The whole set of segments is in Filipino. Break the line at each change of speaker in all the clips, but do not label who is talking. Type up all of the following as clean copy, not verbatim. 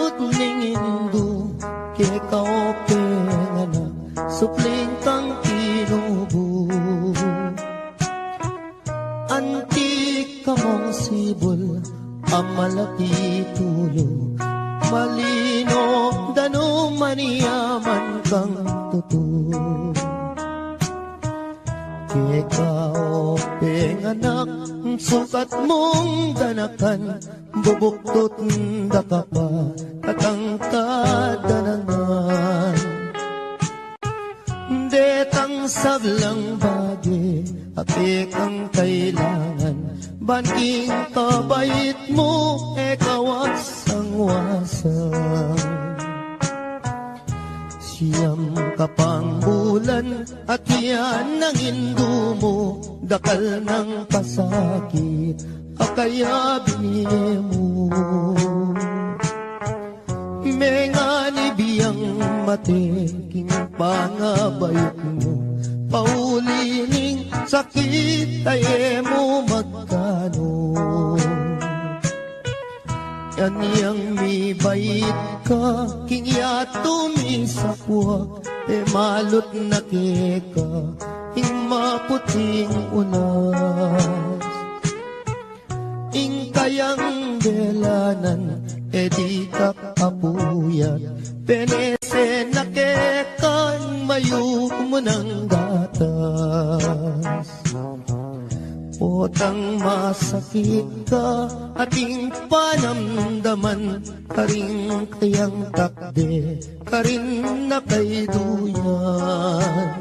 Pagod ning Indo, kaya kaopeng anak, supling kang tinubo. Antik ka mong sibol, amalaki tulo, malino dano maniyaman kang tuto. Kaya kaopeng anak, sukat mong danakan, bubuktot da ka pa, katangkada naman. Detang sablang bagi, apik ang kailangan, banking kabait mo, wasang-wasang. Siyam ka pang bulan, at yan ang Indo mo, dakal ng pasakit, kaya binili mo. Mga nibiyang matiking pangabayot mo, paulining sakit ay mo magkano. Yan yang mi bait ka, kingya tumisapwak, malot na keka, hing maputing unas. Ing kayang delanan, di ka kapuyat, penese na kekan, mayo mo ng gatas. Potang masakit ka, ating panamdaman, karing kayang takde, karin na kay duyan.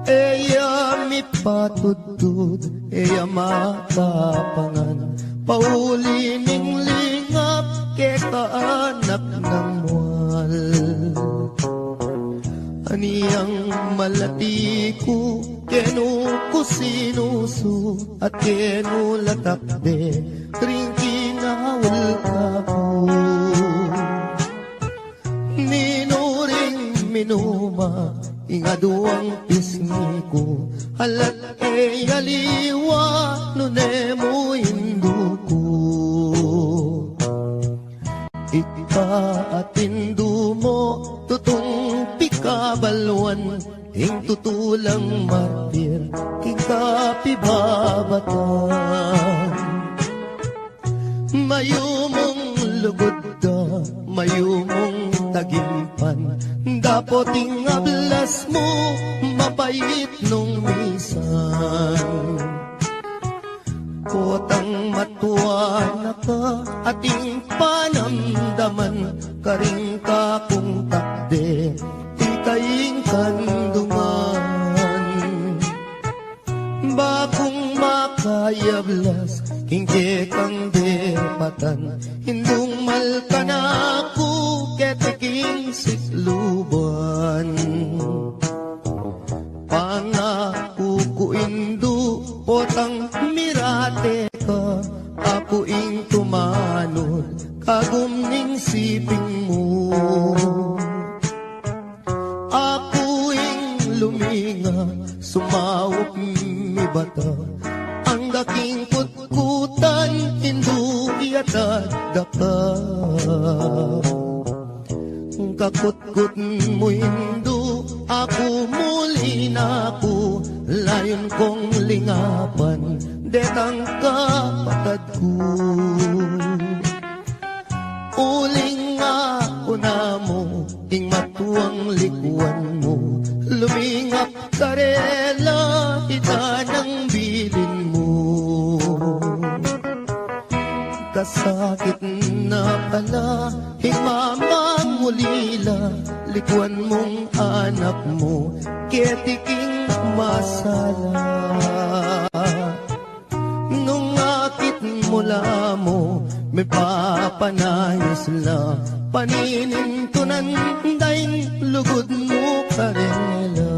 Eya mi patudud, eya makapangan, paulining lingap, kekaanak ng mual. Aniyang malati ko, kenu ko sinuso, at kenu latakde, ring kinawal ka ko. Minuring minuma, ingaduang pisngi ko, halat aliwa, nunemo Indo ko. Ika at Indo mo, tutong pikabalwan, ing tutulang martir, kikapibabatan. Mayumong lugod ka, mayumong tagimpan, dapoting ablas mo, mapait nung misan. Potang matuwa na ka, ating panamdaman, karing ka kung takde, ikaing kandungan. Bakong makayablas, kingke kang depatan, hindung malka na ako, ketiking sikluban. Pangako ko Indo, potang mirate ka, ako ing tumanod, kagumning siping mo. Ako ing luminga, sumawak mi bata, ang daking kutkutan, Indo iatadaka. Kakutkut mo Indo, ako muli na ako, layon kong lingapan, detang kapatad ko. Uling ako na mo, ing matuang likuan mo, lumingap karela, ita ng bilin mo. Kasakit na pala, himamang ulila, likuan mong anak mo, ketiking masala. Nung akit mula mo, may papanayos la, paninintunan daing lugod mo karela.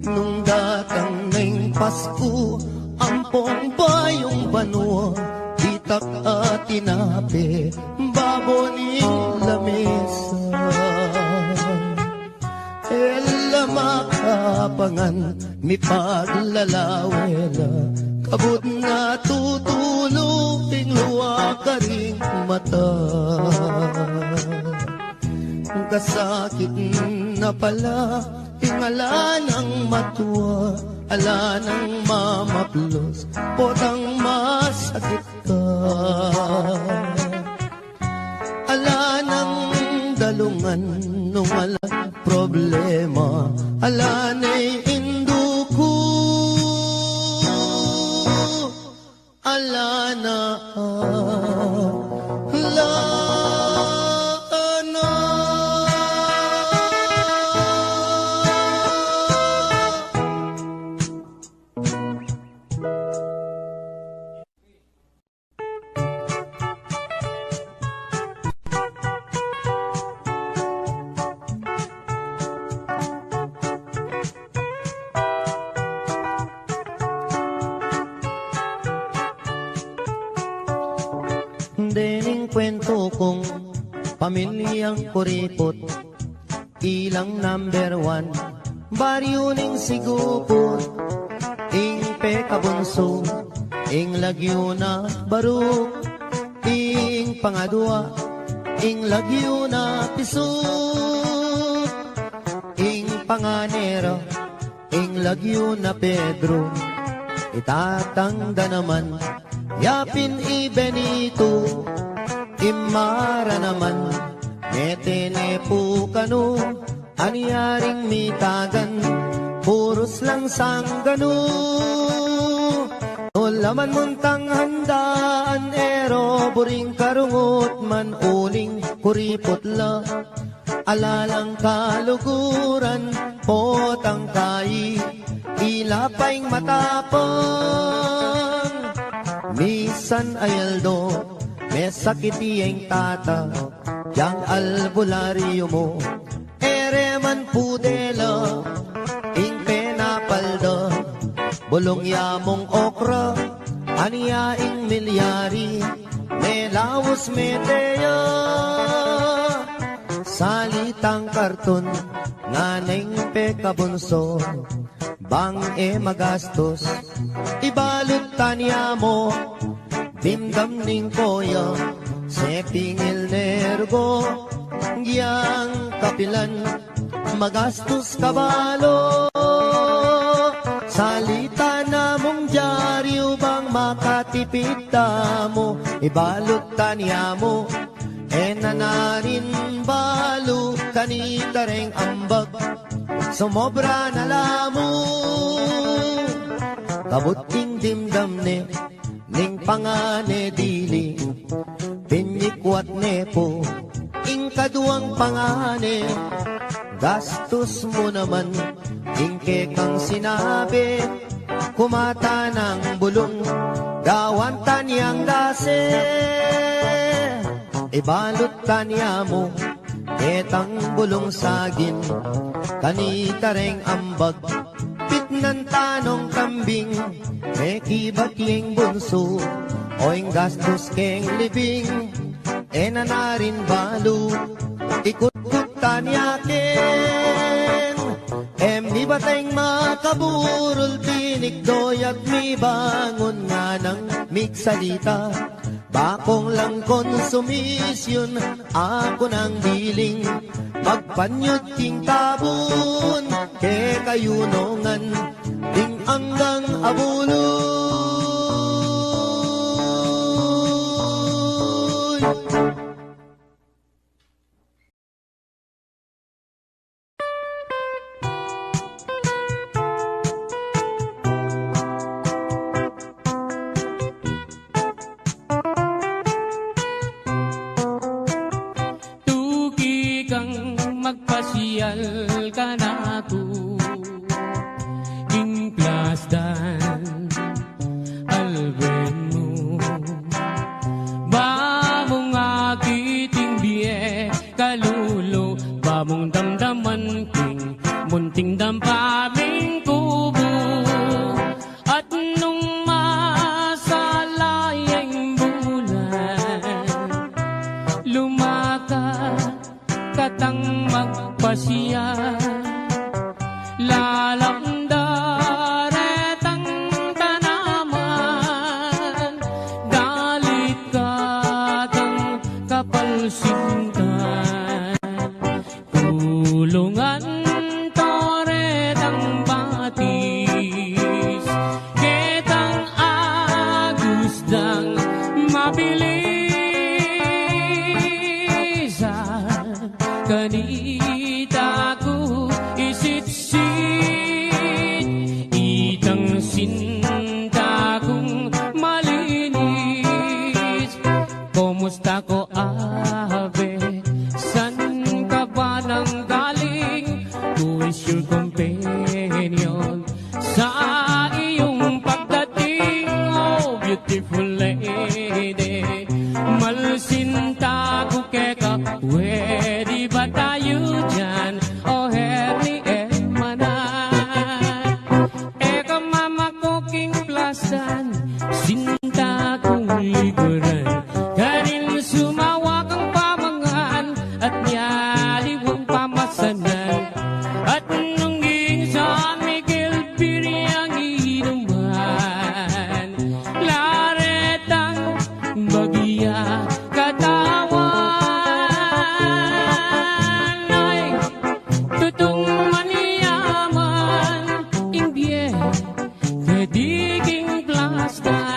Nung datang ngayong Pasko, ampong bayong banwa, itak at tinape, baboning lamesa. Ela makapangan, mi paglalawela, kabut na tutulong luwa makaring mata. Kasakit na pala, ingala ng matuwa, ala ng mamaplos, potang masakit ka. Ala ng dalungan, nung ala problema, ala na'y induko, ala na ala na. Dening kwento kong pamilyang kuripot, ilang number 1, baryo ning sigupot, ing pekabunso, ing lagyo na baruk, ing pangadwa, ing lagyo na pisut, ing panganero, ing lagyo na Pedro, itatangda naman, yapin i Benito, imara naman, metene po kanu, anyaring mitagan, puros lang sanggano. Nolaman muntang handaan, ero buring karungot man uling kuripot la, alalang kaluguran, potang kai, ilapaing matapang. Misan ayaldo, may sakiti ang tata, yang albularyo mo, ere man pudela, ing penapalda, bulong yamong okra, aniya ing milyari, may lawas meteya, salitang karton, nganeng pekabunso, bang magastos, ibalot tanya mo, dimdam ning koya, sepingil nergo, giyang kapilan, magastos kabalo. Salita na mong dyaryo bang makatipid mo, ibalot tanya mo, nanarin balo, kanita reng ambag, sumobra na lamo. Kabuting dimdam ne, ning pangane dili, pinyikwat nepo, ing kaduang pangane, gastos mo naman, ing kekang sinabi, kumata ng bulong, gawan tanyang dase, ibalot tanya mo, etang bulong sagin, kanita reng ambag, pitnan tanong kambing, may kibatling bunso, oing gastos keng libing, nanarin balo, ikut-kutan yakin, mi bateng makaburol, tinikdoy at mi bangon nga ng miksalita, bakong lang konsumisyon, ako ng biling, magpanyod king tabon, ke kayunongan, ding anggang abuloy.
Magpasyal ka na to, ing plasdan alben mo, ba mong akiting biye kalulo, ba mong damdaman king munting dampaming kubo, at nung masalayang bulan lumakad katang magpasya kapalsintan. Tulungan toret ang batis, ketang agusdang mabilisan. Kanita ko isitsit, itang sinta kong malinis. Kumusta ko abe, san ka ba nang galing? Who is your companion sa iyong pagdating? Oh, beautiful lady, malsinta ko keka, pwede ba tayo dyan? Oh, herni emanan, eka mama ko king plasan, sinta kong likuran. Kanin sumawa kang pamangan at niyaliwang pamasanan. At nung San Miguel Piriang inuman, laretang bagya katawan. Ay, tutong maniyaman, imbye, kadiging plastan.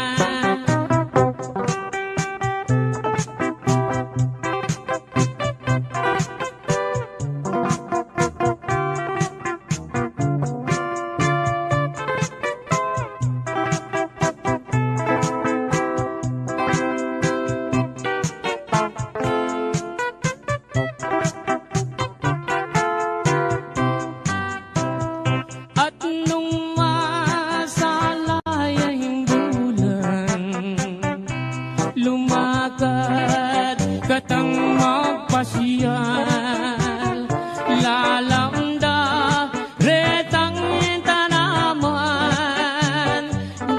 At nung masalayang bulan, lumakad katang magpasyal, lalamda retang tanaman,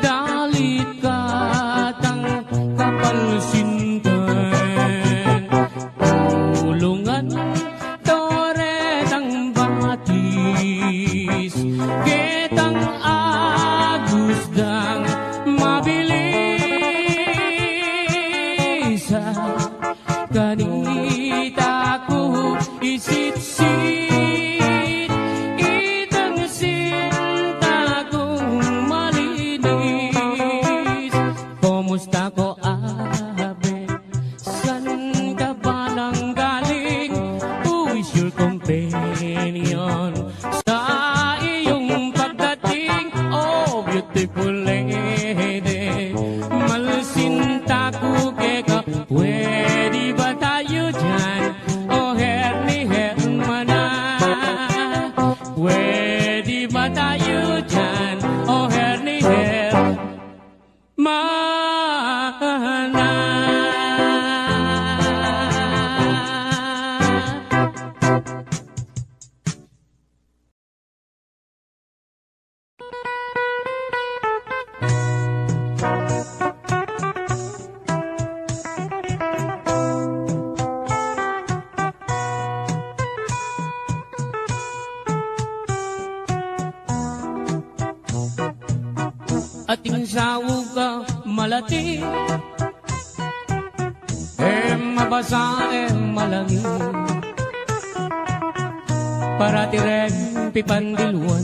dalit katang kapalsintan. Tulungan toret ang batis, ketang agusdang mabilisan. Kanita ko isitsit, itang sinta kong malinis. Kumusta ko abe, san ka ba nang galing? Who is your companion sa iyong pagdating? Oh, beautiful lady, malsinta ko keka, pwede ba tayo dyan? Oh, herni hermana, pwede ba tayo dyan? Oh, herni hermana. Ating sawog ka malati, mabasa malangi, para tireng pipandiluan,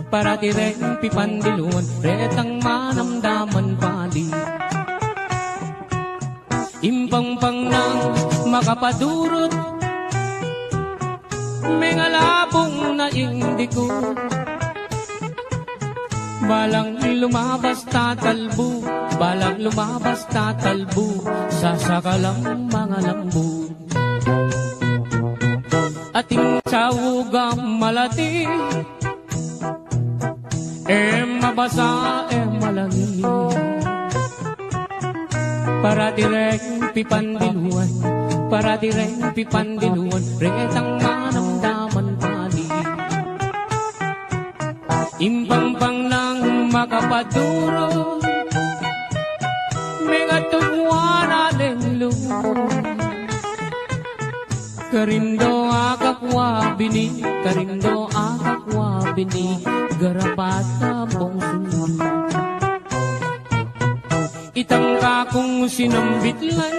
para tireng pipandiluan, retang manamdaman pali. Impangpang nang makapadurot, mengalabong na indiko, balang lumabas tatalbo, balang lumabas tatalbo, sasakalang mga lambo. Ating sawugam malati, mabasa malangi, para direng pipandiluan, para direng pipandiluan, retang manamdaman pali. Impangpang nang makapaduro, mengatugwana lenglo, karindo akakwa bini, karindo akakwa bini, garapat na bong sunod. Itang kakong sinambitlan,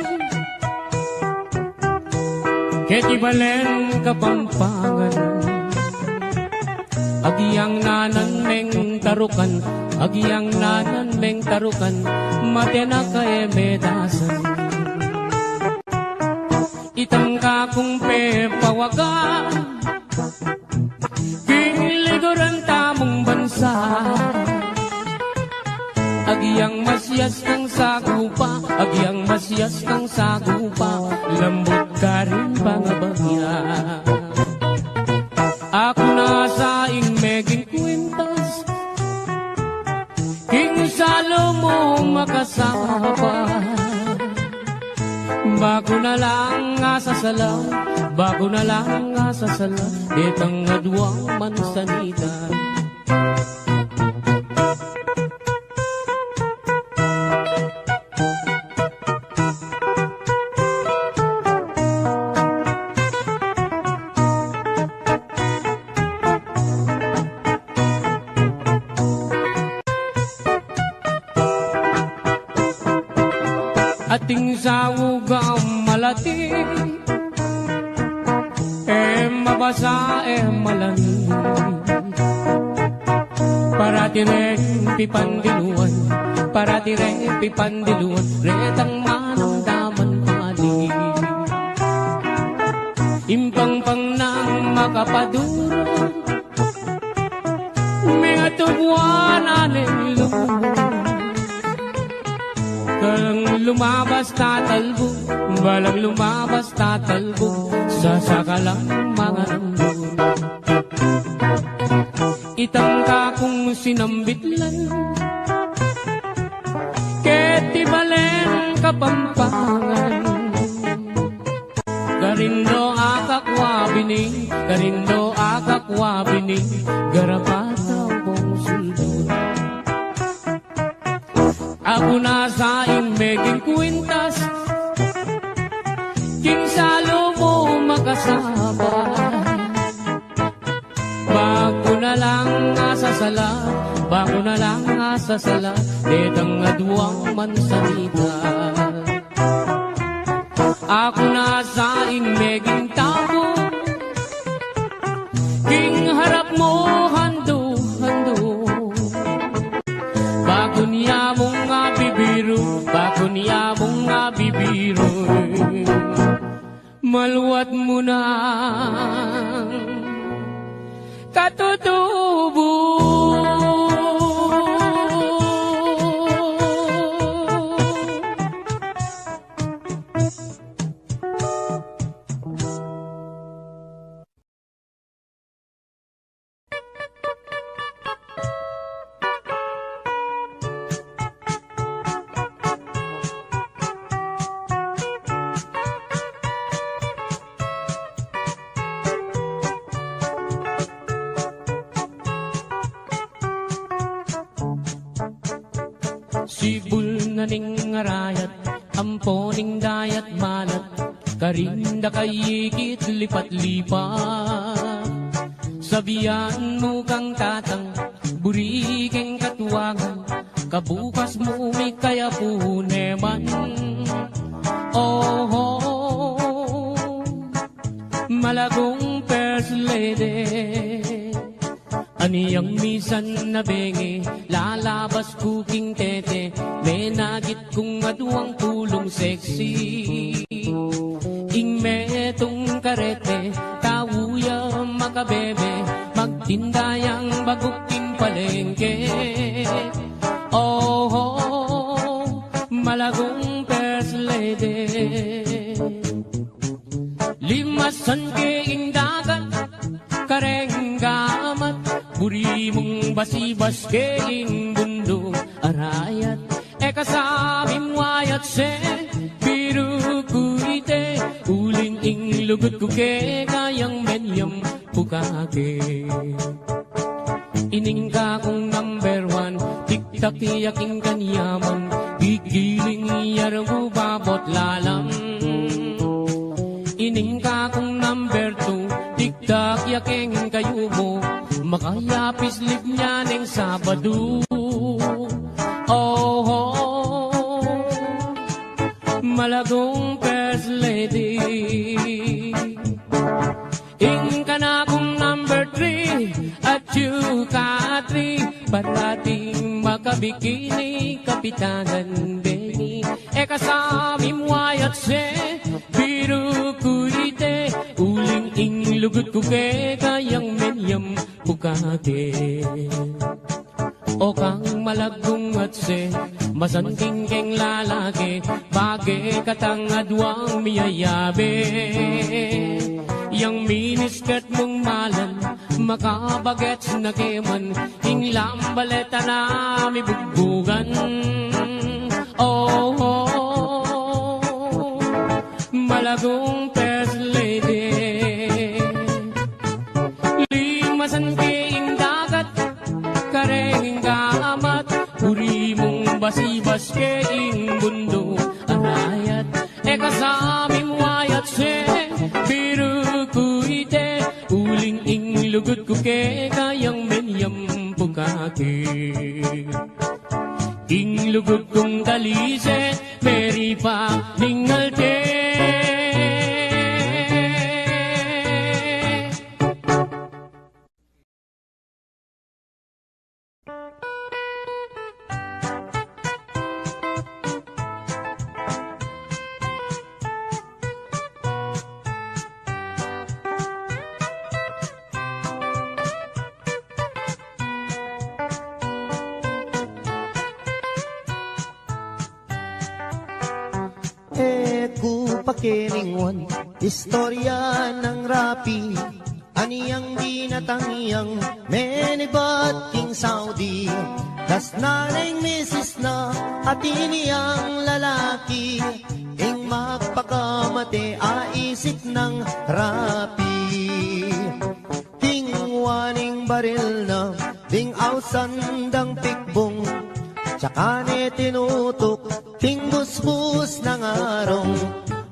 Keti balen Kapampangan, agiyang nanan meng tarukan, agiyang nanan meng tarukan, matena ka medasan. Itang kakong pepawaga, kingligoran tamong bansa. Agiyang masyas kang sagupa, agiyang masyas kang sagupa, lambot ka rin pangabagya. Ako nasa meging kwintas, king salo mo makasapa. Bago na lang asasala, bago na lang asasala, itang adwang mansanita. Ating sawugang malati, mabasa malani. Parati rin pipandiluan, parati rin pipandiluan, retang manang daman pali. Impang-pang nang makapaduro, mga tubuan aneng Kalang lumabas tatalbo, balang lumabas tatalbo, sasakalang mga rambo. Itang kakong sinambitlan, keti balen Kapampangan. Garindo akakwabini, garindo akakwabini, garapatang pong suldo. Ako nasa meging kwintas, kinsalo mo makasama. Bago na lang asasala, bago na lang asasala, detang adwang mansanita. Ako nasa meging tabo, king harap mo hando-hando. Bago niya mong bibiro, bago niya mong bibiro, maluwat mo na katutubo. Sibul na ning arayat, ampo ning dayat malat, karinda kayikit lipat-lipat. Sabihan mo kang tatang, burikeng katuwangan, kabukas mo may kaya puneman. Oh, malagong first lady, aniyang misan na bengi, lalabas kuking tete, may nagit kong aduang tulong sexy. Ing metong karete, tawuya makabebe, magtindayang baguking palengke. Oh, malagong first lady, limasan keing dagat, karenggamat, buri mong basibas keing bundong arayat. Kasabing wayat se, biru kuite, uling ing lugut ko ke, kayang menyam bukake. Ining ka kong number one, tik-tak yaking kanyaman, gigiling yarang babot lalam. Ining ka kong number two, tik-tak yaking kayo mo, makayapis lip niya ng Sabado. Oh, malagong first lady, Ing ka na kong number 3 at you ka 3. Parating makabikini, Kapitanan Benny. Eka sa mimwayat se, biru kuite. Uling ing lugut ko ke, kayang menyam bukate. O kang malagong at se, masanting keng lalaki, bagay katangadwang miyayabe. Yang miniskat mong malan, makabagets na keman, hinglam baleta na mi bugbugan. Oh, oh, malagong first lady. Limasan keing dagat, karenging kaamat, uri mong basibas keing mundo anayat. Eka sa aming wayat se, biru kuite, uling ing lugut ko ke, kayang menyam bukake. Ing lugut kong talise, peri pa ningalte.
Pakilingon, istorya ng rapi, aniyang dinatangiyang menibat king Saudi. Das naneng misis na at iniyang lalaki, ing magpakamate aisip ng rapi. Tingwaning baril na, ding ausandang pikbong, tsaka ni tinutok, ting busbus ng arong.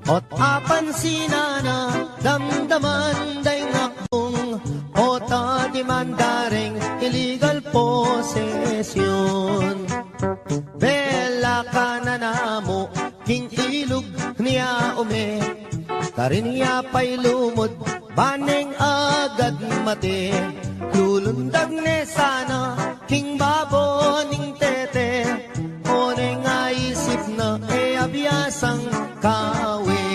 Ot apan sinana, damdaman day ngakbong, o tadimandareng illegal possession. Bela ka na namo, king ilog niya ume, karin niya pa'y lumod, baneng agad mate. Lulundag ne sana, king baboning tete, o neng aisip na e abiyasang kawe.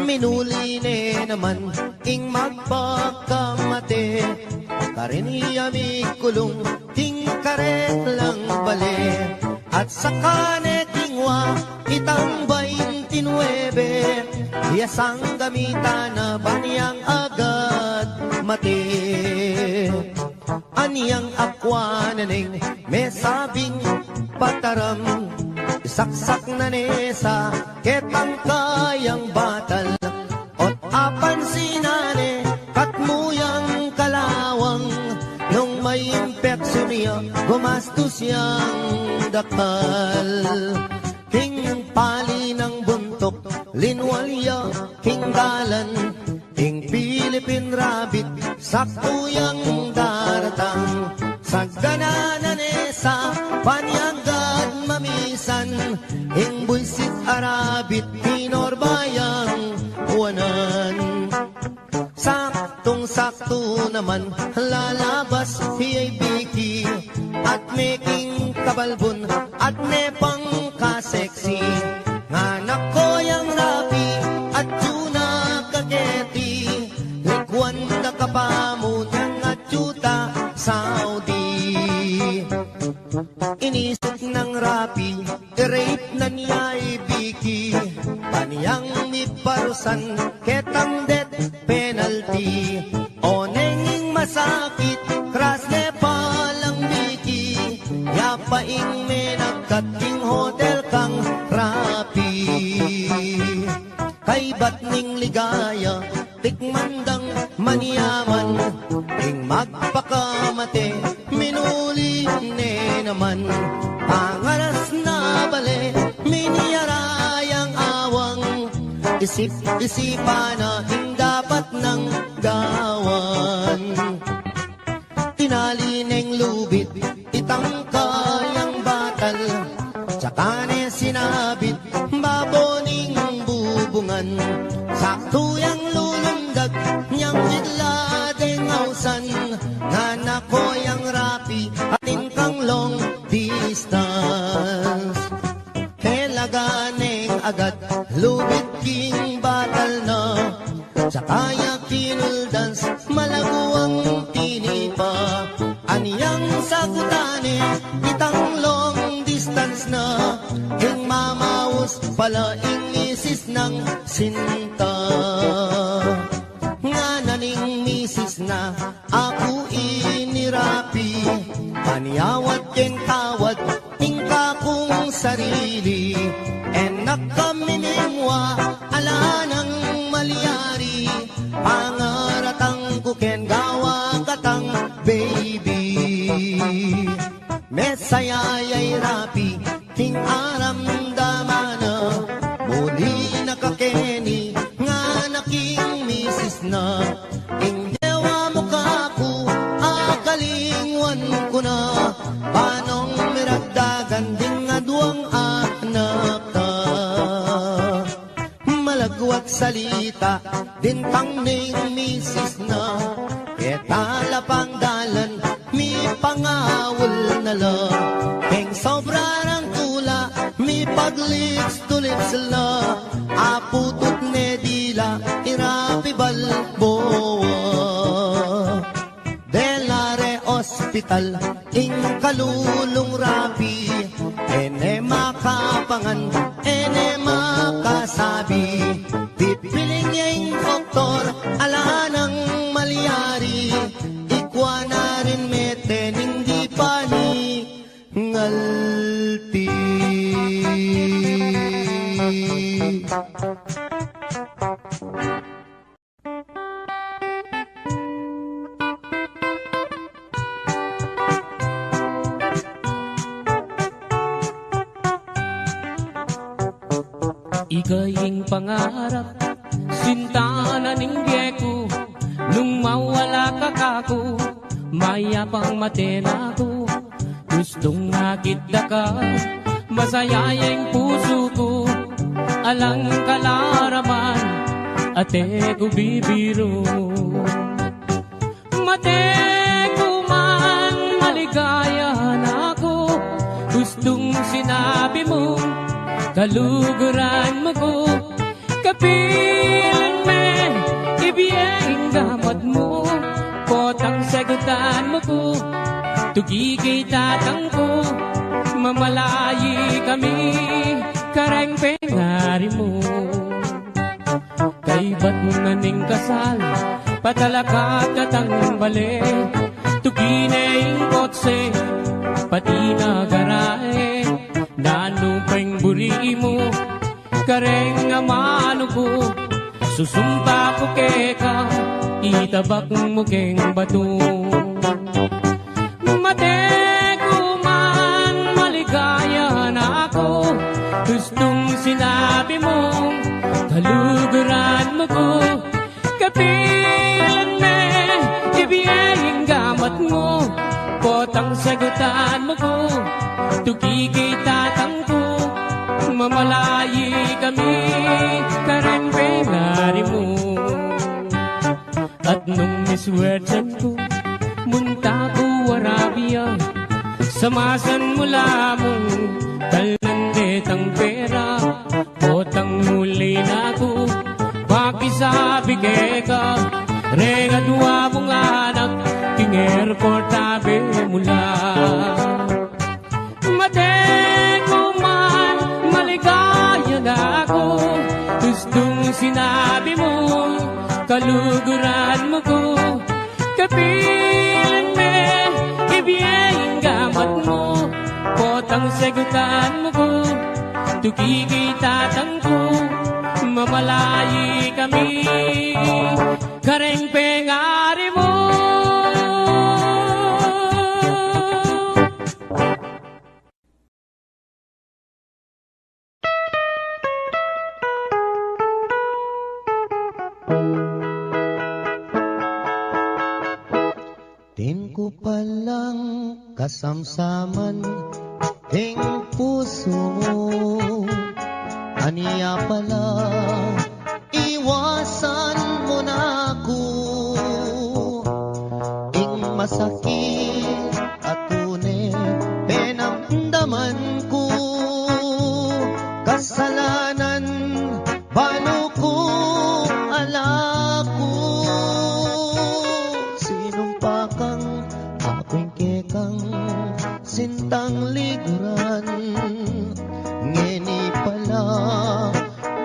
Minuli ne naman ing magpakamate, karin iya mi kulong ting karet lang bale. At saka ne tingwa itang 29, hiyasang gamitan na baniyang agad mate. Aniyang akwananeng may sabing pataram, saksak na nesa ketang kayang batal. Ot apan sinane katmuyang kalawang, nung may impeksyon niya gumastos siyang dakal. King pali ng buntok linwalya king dalan, king Philippine rabbit sa tuyang daratang. Sa gananan sa panyagad mamisan, ing buisit arabit pinorbayang uwanan. Saktong-sakto naman lalabas hiyay biki, at making kabalbon at nepang kaseksi. Nganak ko yang rapi at tuna kaketi, likwan na kapamon ng atsuta Saudi. Inisip ng rapi, i-rape na niya ibiki, paniyang iparusan ketang death penalty. O nenging masakit, kras ne palang biki, yapaing menagkating hotel kang rapi. Kay ba't ning ligaya, tikmandang maniyaman, ing magpakamate, minuli ne naman. Pangalas na bale, miniyarayang awang, isip-isipan na ing dapat ng gawan. Tinali neng lubid, itang kayang batal, tsaka ne sinabit, baboning bubungan. Sakto yang lulundag dag niyang bigla dengausan nga nako yang rapi atin kang long distance. Kelaganeng agad lubit king batal na tsaka yakinuldans malaguang tinipa aniyang sagutane itang long distance na ing mamaus pala ing misis ng sinta nga naning misis na ako inirapi paniyawat ken tawad ing kakong sarili enak kami nimwa ala ng malyari pangaratang kuken gawa katang baby mesayayay rapi ting aram damana muli nakakeni nga naking misis na ing dewa mo kaku akalingwan ko na panong miragdagan ding nga duwang anak ta malagwat salita din pang ning misis na ketala pang dalan mi pangawal na lang keng sobra ng tula mi paglips tulips la aputut ne dila irapi balboa delare hospital ing kalulong rapi ene makapangan ene makasabi pipiling niya ing doktor ala ng malyari ikwa na rin meten hindi pa ni ngalti.
Ikaying pangarap, sinta na ninggye ko, nung mawala ka kako, mayapang matena ko. Gustong nakita ka, masaya yung puso ko, alang kalaraman, ate ko bibiro. Mate ko man, maligaya na ako, gustong sinabi mo, kaluguran mo ko, kapilan me, ibiyeng gamot mo, potang sagutan mo ko, tugigay tatang ko, mamalayi kami, kareng pengari mo. Kay ba't mo naning kasal, patalakat katang bale, tugineng kotse, pati nagarae, nanupeng buri mo, kareng amano ko, susumpa ko keka, itabak mo keng bato. Mate ko man, maligaya na ako, gustong sinabi mo, kaluguran mo ko, kapilan me, ibiyeng gamat mo, potang sagutan mo ko, tugigay tatang ko, mamalayi kami, kareng pengari mo. At nung miswertsan ko, munta ko Arabia, samasan mula mo, talandetang pera, potang muli na ko, pakisabi ka, regadwa mong anak, king airport tabi mula. Mate ko man, maligaya na ako, gustong sinabi mo, kaluguran mo ko, kapilan me, ibiyeng gamat mo, potang sagutan mo ko, tugigay tatang ko, mamalayi kami, kareng pengari mo.
Din ko palang kasamsaman ting puso mo, aniya pala iwasan mo na kasalanan, paano kung alako? Sinumpa kang ako'y kekang sintang liguran, ngeni pala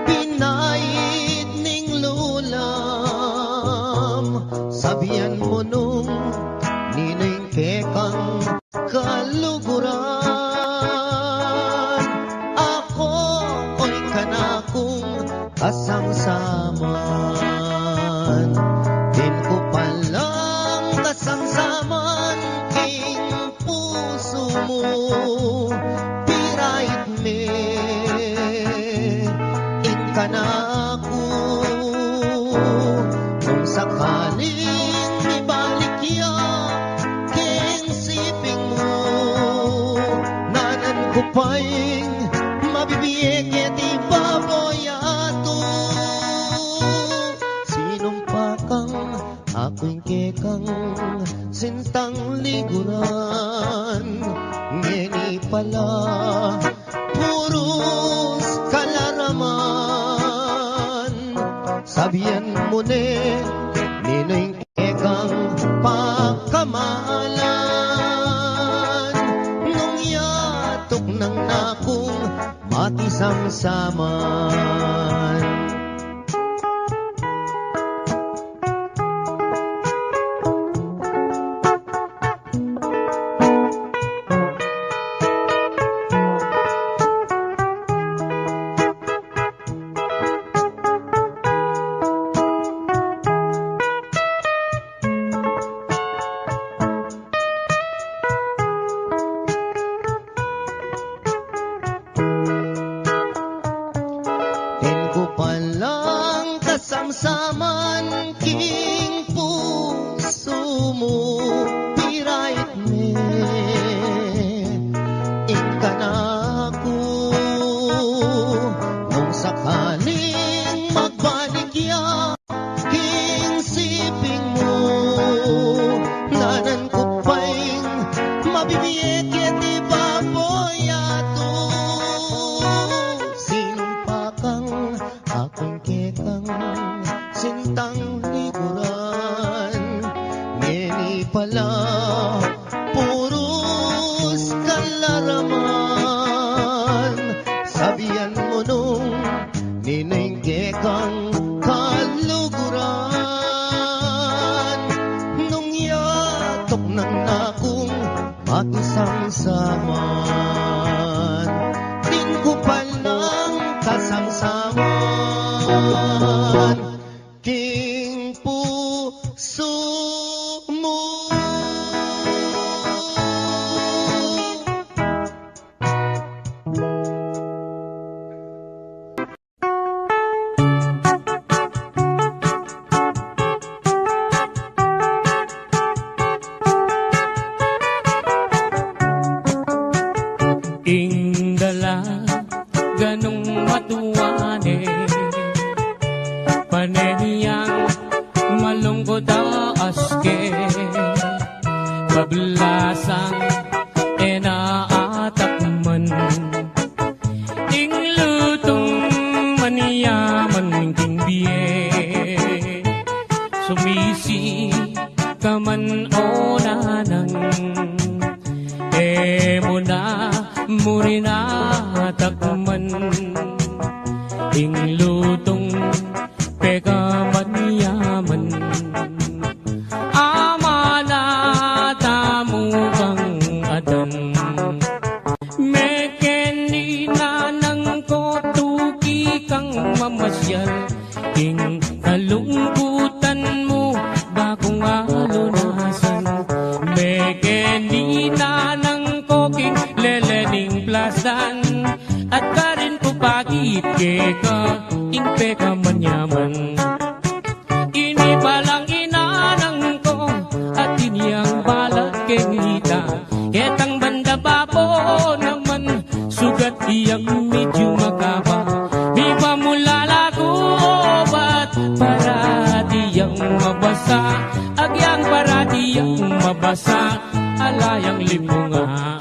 pinait ning lulam. Sabihan mo nung nining kekang kaluguran, ako ko'y kanakong kasangsaman. Din ko palang kasangsaman king puso mo, pirait me inkanako. Kung sakaling ibalik ya king siping mo, nanan ko pa'y mabibiyeg di baboyato. Sinumpa kang ako'y kekang sintang liguran, ngeni pala puros kalaraman. Sabihan mo ne ninoy kekang pagkamalan, nung yatok ng nakong matisangsaman. Din ko palang kasamsaman king puso mo, pirait me inkanako. Nung sakaling magbalik ya king siping mo, nanan ko pa'y mabibiyeg di baboyato. Sinumpa kang ako'y kekang sintang liguran, ngeni pala puros kalaraman. Sabihan mo nung nining kekang kaluguran, nung yatok ng nakong matisangsaman. Din ko palang kasangsaman king puso mo.
Ingdala ganong matuwane, panehiyang malungkot aske, pablasang enaatakman, ing lutong maniyaman king biye, sumisi kaman o nanang, mo na murina takman, ing lutong pekaman yaman, amana tamu kang adan, mekeni nanang ko tuki kang mamasyal, ing kalungkutan mo bakong alunasan, mekeni nanang koking lelening plasdan, at karin po pagit keka ingpe ka manyaman. Ini palang inanang ko at iniyang balat kenita, ketang banda bapo naman sugat iyang medyo makaba, di ba mulala ko bat para diyang mabasa, agyang para diyang mabasa, alayang limunga.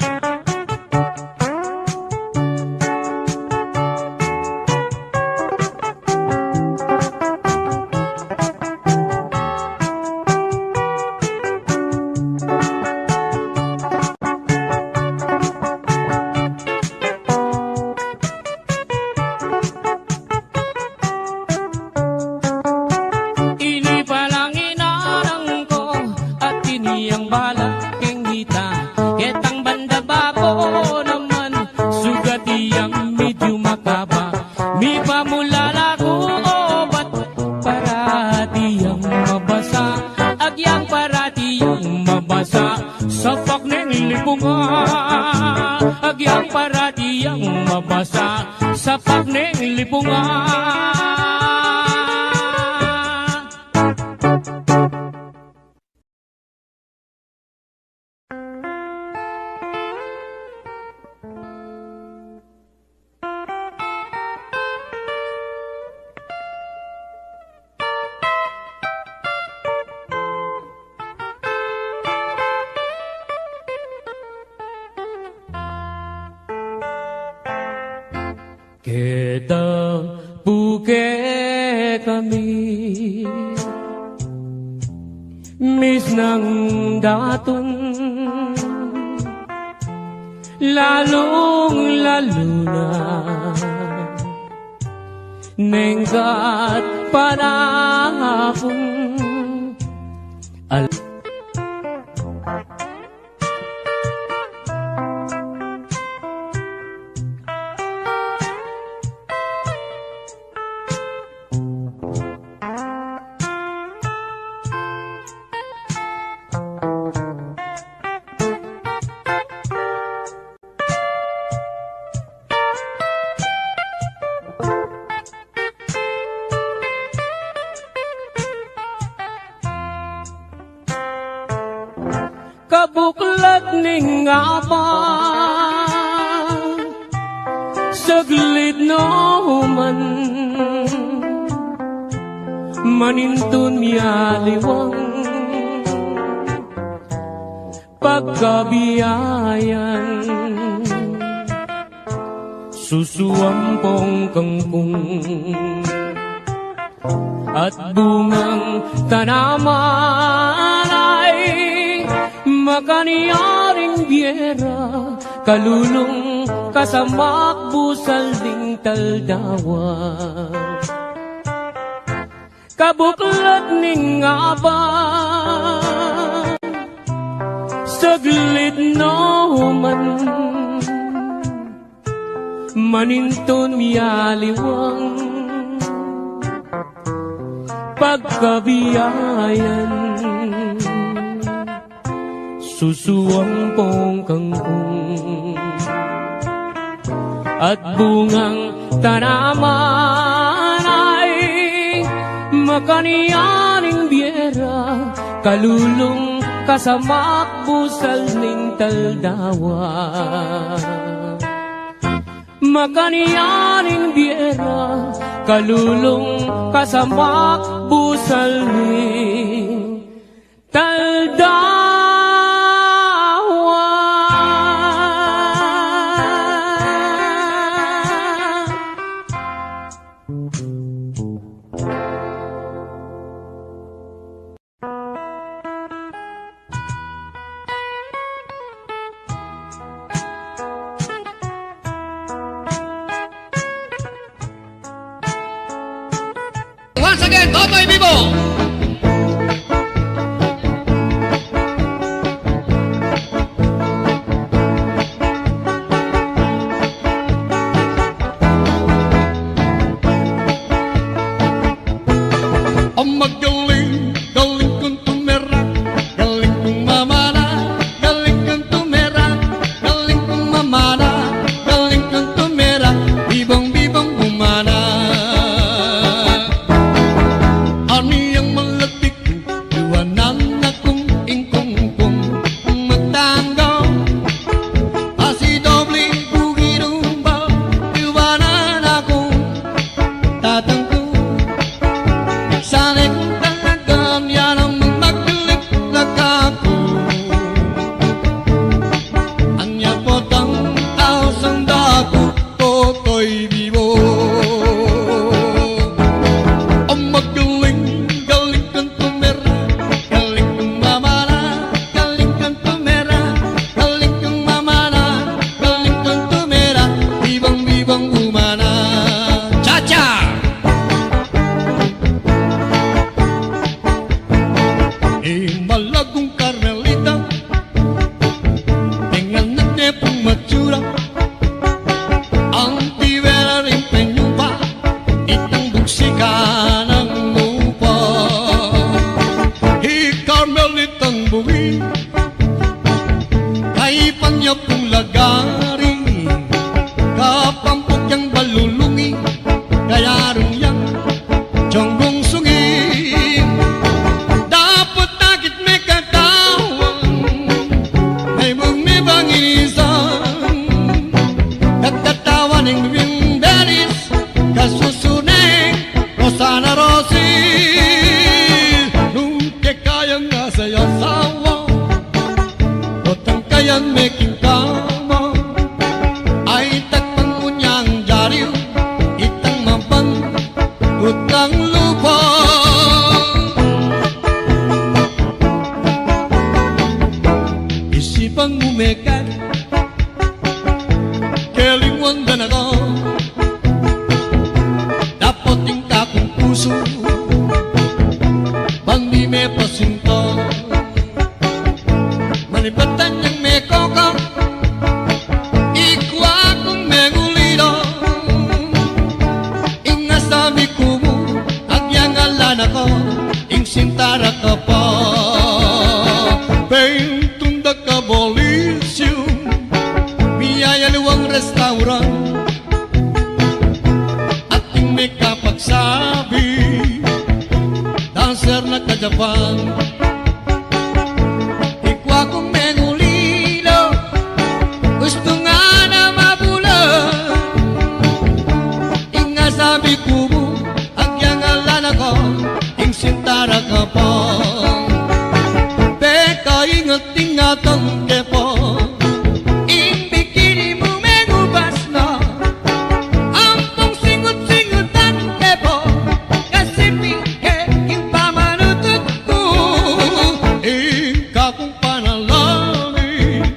Eta puke kami Mis ng daton Lalong-lalo na Nenggat panahon Kabuklat ning apa Saglit no man Manintun miyaliwang Pagkabiyayan Susuampong kangkong At bungang tanaman ay Makaniyaring biyera Kalulong kasamak busal ding taldawa Kabuklat ning aba Saglit no man Maninton miyaliwang Pagkabiyayan Susuampong kangkong At bungang tanaman ay Makaniyaning biyera Kalulong kasamak busal ning taldawa Makaniyaning biyera Kalulong kasamak busal ning taldawa
Once again, Totoy Vivo! Ang magaling, galing kong tumera, galing kong mamana, galing kong tumera, galing kong mamana, galing kong tumera, bibong-bibong humana. Ani ang malatik, iwanan akong ingkong-kong magtanggaw, pasidobling bugirumba, iwanan akong tatangko. Sana'y kung talagang yan ang magmakilig na kako. Anya po tang taosang dako, Totoy Vivo. Ang magaling, galing kang tumera, galing kang mamana, galing kang tumera, galing kang mamana, galing kang tumera, bibang-bibang umana. Cha-cha! Malagong Carmelita, dengan nagtepong matsura, ang tibera rin penyupa, itang buksika ng lupa. Carmelitang buwi, kay panyapong lagari, kapampok yang balulungi, kaya rin yang jonggong sungi. Sana Rosil, nung kekayang nasa yasawa, otang kayan meking kama, ay takpan mo niyang jariw, utang lupa. Isipang umekat, kelingwang danaga, dapat tingka kong puso, bandi me pasinto, malibatan yang me kokang, ikwa kong meguliro, ingas sabi kumu, agyang alan ako, ing sintara ka pa, tunda ka bolisyo, biyaya luwang restaurant, ating may kapagsabi, dancer na ka-Japan. Ikwa kong mengulilo, gusto nga na mabulan, inga sabi kubo, agyang alan ako, ing sintara ka pa. Ingat-ingatan kepo, ing bikini mo megubas na, ampong singut-singutan kepo, kasi pingke king pamanutut ko, ika kong panalangin,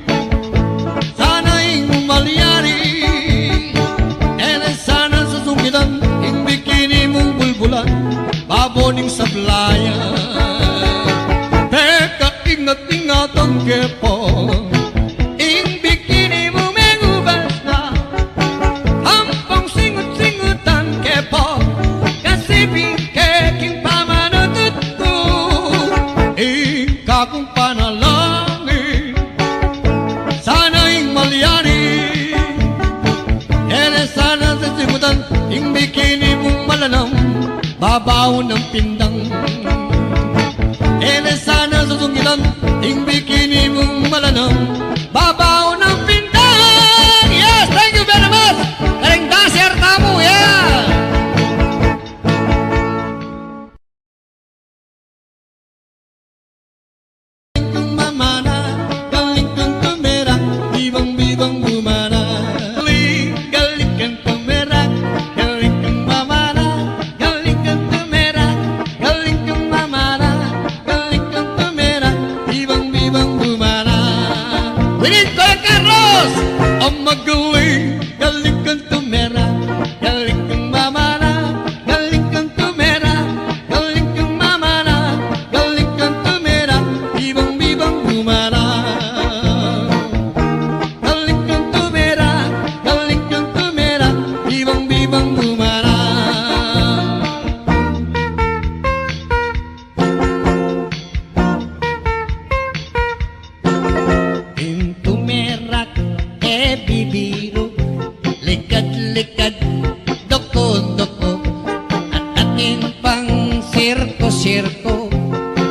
sana ing malyari, ene sana susungitan, ing bikini mong bulbulan, baboning sablayan. Ingat-ingatan kepo, ing bikini mo megubas na, ampong singut-singutan kepo, kasi bingke king pamanutut ko, ika kong panalangin, sana ing malyari, ere sana sa singutan, ing bikini mong malanam, babaw ng pindang. Ene sana susungitan, ing bikini mong malanang, babaw ng pintang. Yes, thank you very much. Karing dancer tamu, yeah. Galing kong mamana, galing kong tumerak, bibang-bibang bumana. Galing kong tumerak, galing kong mamana, galing kong tumerak, galing kong mamana. Ang magaling, galing kang tumera, galing kang mamana, galing kang tumera, galing kang mamana, galing kang tumera, bibang-bibang bumana. Galing kang tumera, galing kang tumera, bibang-bibang bumana. Ing tumerak bibiro, likad-likad, doko-doko, at ating pang sirko-sirko,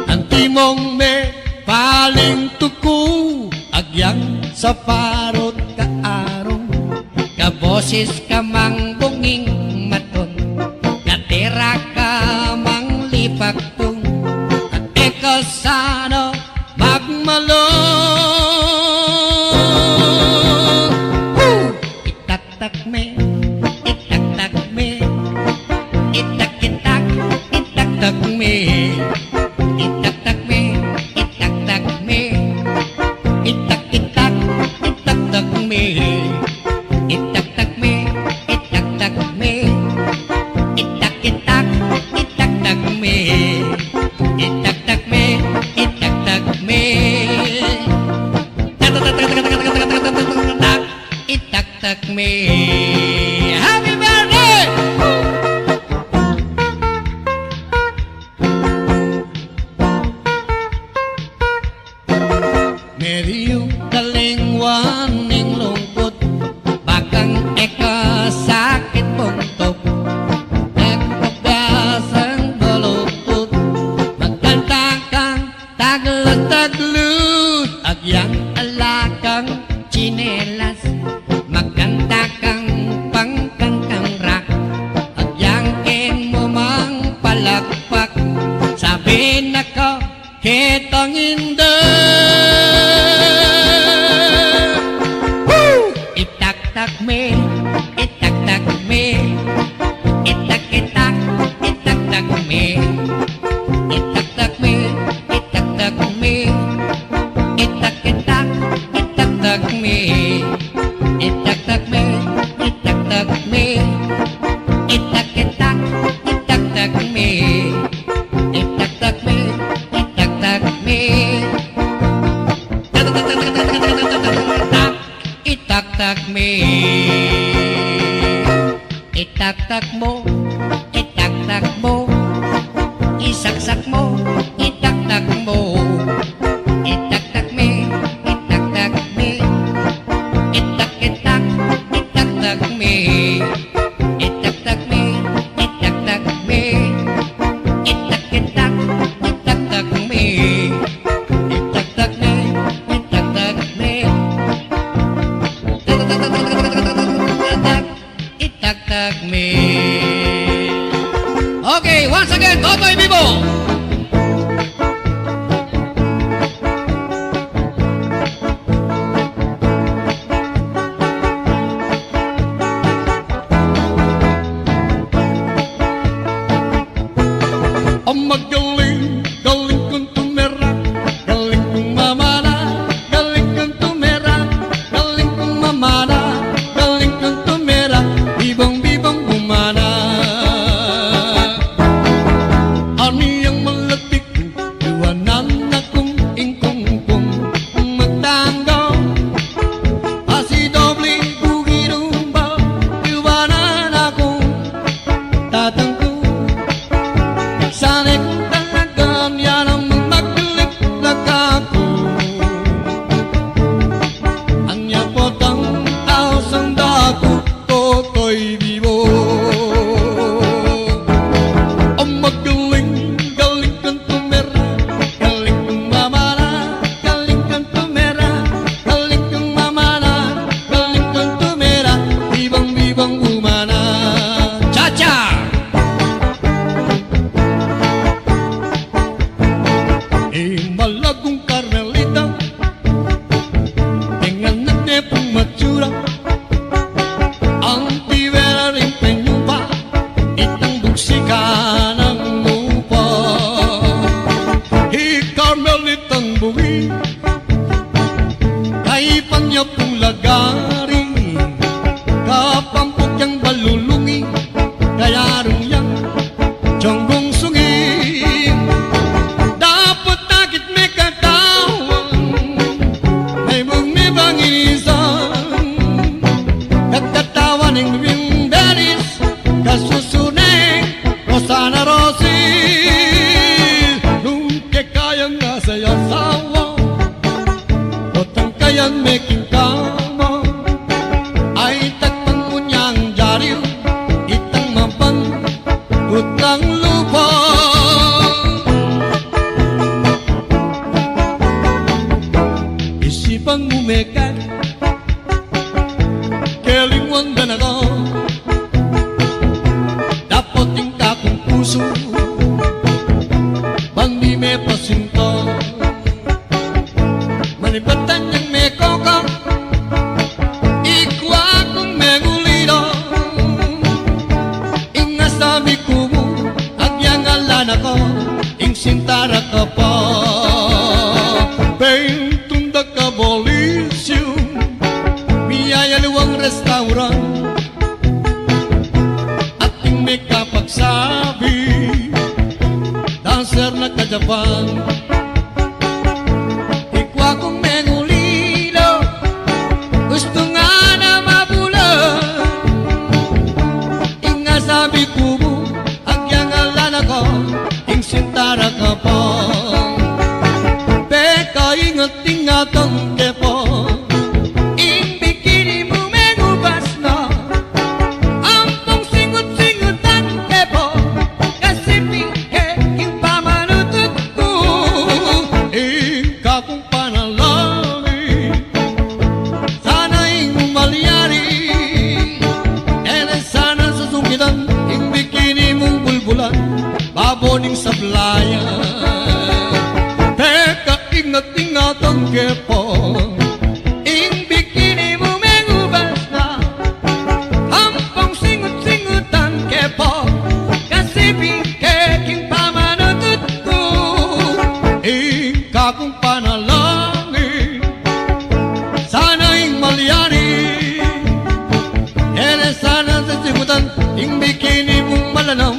ang timong me paling tuko, agyang sa parot kaarong, kaboses ka mang bunging maton, katira ka mang lipaktong, at eka sana magmalong. Itak-tak me, itak-tak me, itak-itak, itak-tak me, itak-tak me, itak-tak me, itak-itak, itak-tak me, itak-tak me, itak-tak me, itak-itak, itak-tak me, itak-tak me, itak-tak me. Itak-tak me. Happy birthday! Medyo kalingwan ning lungkot, bakang eka sakit buntot, nagpagasang balutut, magkanta kang taglut-taglut, agyang alakang chinelas, magkanta kang pangkantang rock, agyang ken mo mang palakpak, sabi na ko kitang inda. Itak-tak me, itak-tak me, itak-itak, Okay, once again, Totoy Vivo. Ang magaling, galing kong tumira, galing kong mamana, galing kong tumira, galing kong mamana, galing kong tumira, bibang-bibang gumana. Ani ang malatik, iwanan akong ingkong-kong magtanggol. Asi doble bugirumba, iwanan akong tatangko. Sana'y kung talagang yan ang magdilig na kako. Anya potang taosang dako, Totoy Vivo. Ang magaling, galing kang tumira, galing kang mamana, galing kang tumira, galing kang mamana, galing kang tumira, bibang-bibang umana. Cha-cha! Malagong Carmelita, dengan nagdepong matsura, ang tibera rin penyumpa, itang buksika ng lupa. Carmelitang buwi, kay panya pong lagari, kapampok yang balulungi, kaya rin yang jonggong sungi. Kasusuneng Rosana Rosil, nung kekayang nasa yasawa, otang kayang making kama, ay takpan mo niyang jariw, itang mapan, utang lupa. Isipang umekat, kelingwan dan ako, bandi me pasinto, manibatan yang me kokang, ikwa kong me gulido, inga sabi kumu, agyang alan ako, ing sintara ka pa, pentunda ka bolisyo, biyaya luwang restaurant, ating me kapagsabi, dancer na ka-Japan. Ikwa kong mengulilo, gusto nga na mabulan, inga sabi kubo, agyang alan ako, ing sintara ka pa. Peka ingat-ingatan kepo, ing bikini mo mengubas na, ampong singut-singutan kepo, kasi king pamanutut ko, kung panalangin, sana'y umalyari, sana susungitan, ing bikini mong bulbulan, baboning sablayan. Teka, ingat-ingatan kepo, ing bikini mo mengubas na, hampong singut-singutan kepo, kasi king pamanutut ko, kung panalangin, sana'y malyari, sana sa sigutan, ing bikini mong malanam,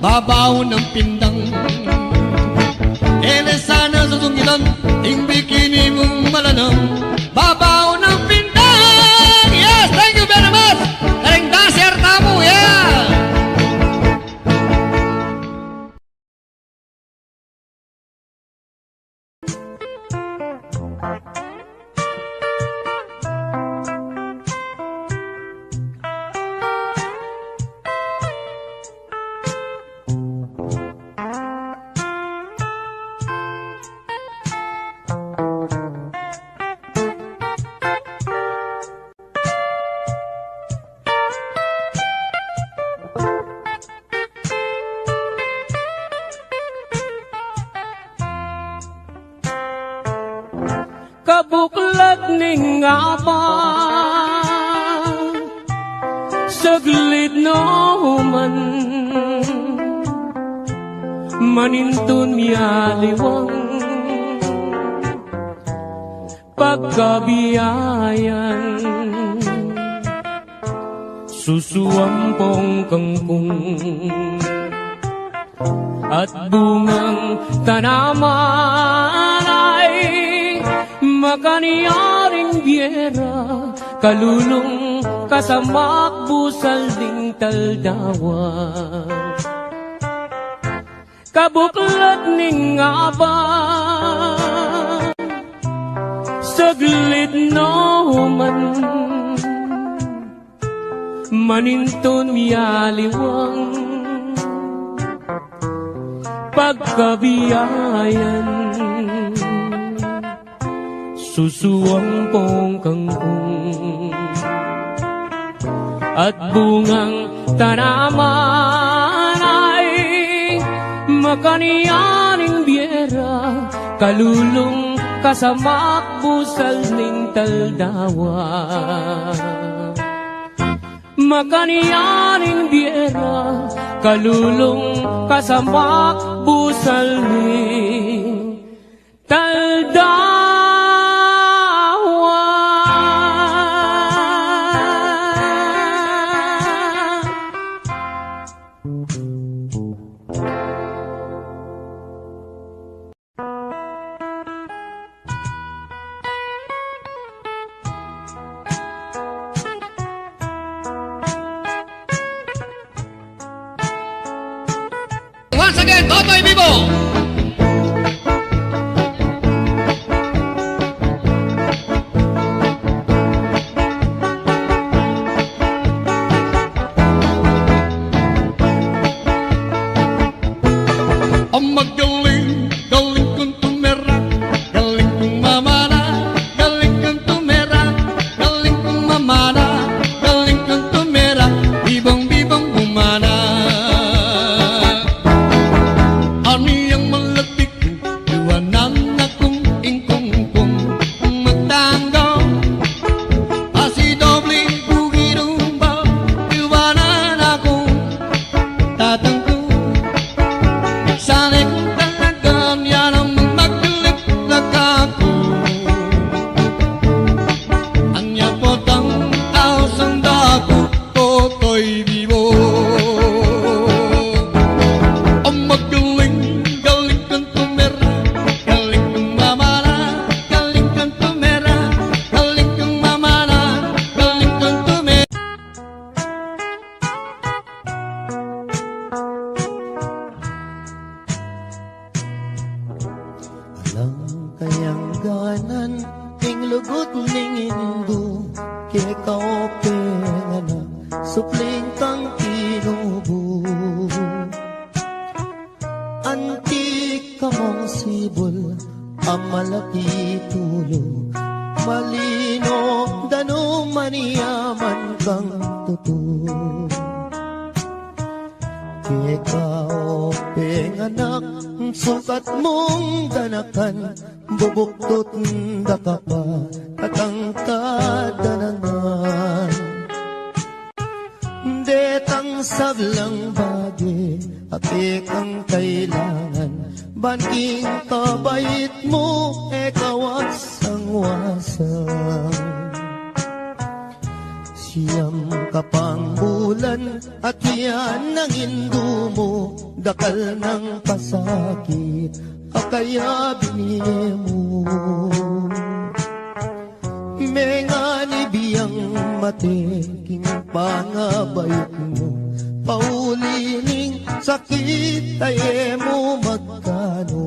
babaw ng pindang. Sana sa sungitan, ing bikini mong malanam, babaw ng pindang. Yes, thank you very much. Karing dancer tamu, yeah.
kabuklat ning apa saglit no man manintun miyaliwang pagkabiyayan susuampong kangkong at bungang tanaman ay makaniyaring biyera kalulong kasamak busal ding taldawa kabuklat ning aba saglit no man maninton miyaliwang pagkabiyayan susuampong kangkong at bungang tanaman ay makaniyaning biyera kalulong kasamak busal ning taldawa makaniyaning biyera kalulong kasamak busal ning taldawa.
Once again, Totoy Vivo. Ang magaling, galing kong tumera, galing kong mamana, galing kong tumera, galing kong mamana, galing kong tumera, bibong-bibong bumana. Aniyang malapit ko, iwanan akong ingkong-kong magtanggap. Pasidobling bugirumba, iwanan akong tatangko. Sana'y kung talagang yan ang magdulip-lag ako. Anya po tang ausang dako, Totoy Vivo. Ang magaling, galing kang tumera, galing kang mamana, galing kang tumera, galing kang mamana, galing kang tumera.
Alam kayang ganan ning lugot ning indu kay kaope nga supling kang tinubo antik ka mong sibol ang malaki tulo malino dano maniyaman kang tutulo ikaw, anak, sukat mong ganakan, bubuktot da ka pa, katangkad danangan. Detang sablang bagi, apik ang kailangan, banking kabait mo, ikaw at sangwasang. Siyam kapang bulan at yan ang indo mo dakal ng pasakit akaya binili mo mengani biyang mateking pangabayot mo paulining sakit tayo mo magkano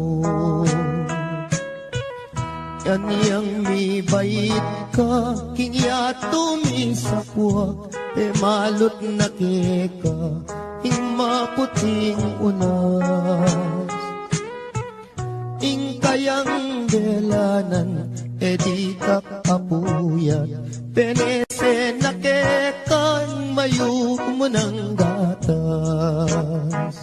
yan yang mi bait ka kingya tumisapwak e malot na keka ing maputing unas ing kayang delanan e di ka kapuyat penese na kekan mayuk mo ng gatas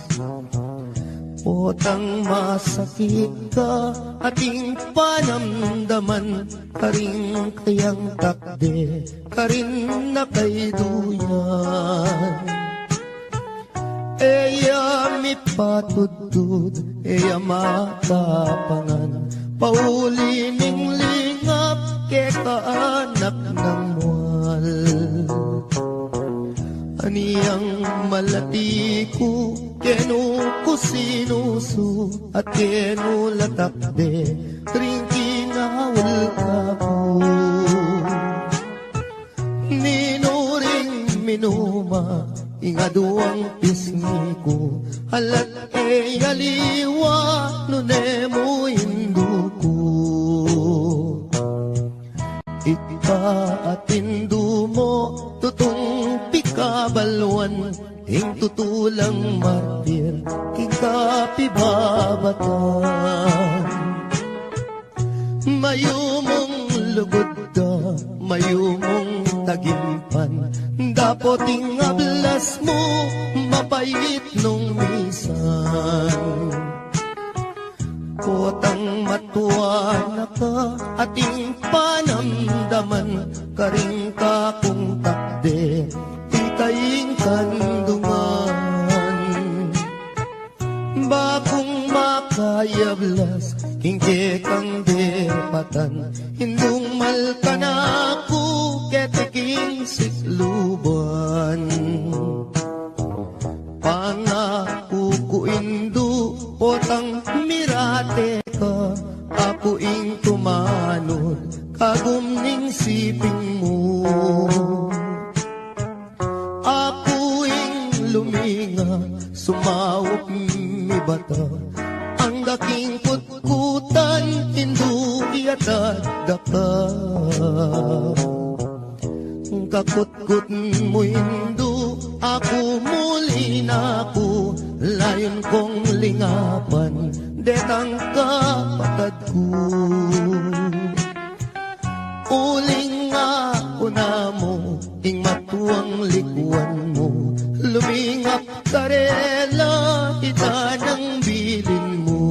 Potang masakit ka, ating panamdaman, karing kayang takde, karin na kay duyan. Eya mi patudtud, eya matapangan, pauli ning lingap, ke kaanak ng mual. Aniyang malati ko, kenu ko sinusu, at kenu latakde, ring kinawal ka ko. Minuring minuma, ingaduang pisngi ko, halat e aliwa, nunemo hindu ko. Ika at hindu mo, tutong pikabalwan, ing tutulang martir, kikapibabatan. Mayumong lugod da, mayumong tagimpan, dapoting ablas mo, mapait nung misan. Potang matuwa na ka, ating panamdaman, karing ka kung takde, titaying kandungan. Bakong makayablas, kingke kang depatan, hindung malka na ako, ketiking sikluban. Pangako ko indu, potang mirate ka, ako ing tumanod, kagumning siping mo. Ako ing luminga, sumawop mi bata, ang daking kutkutan, hindu iatad daka. Kakutkut mo hindu, ako muli na ako, layon kong lingapan, detang kapatad ko. Uling ako na mo, ing matuang likuan mo, lumingap karela, ita ng bilin mo.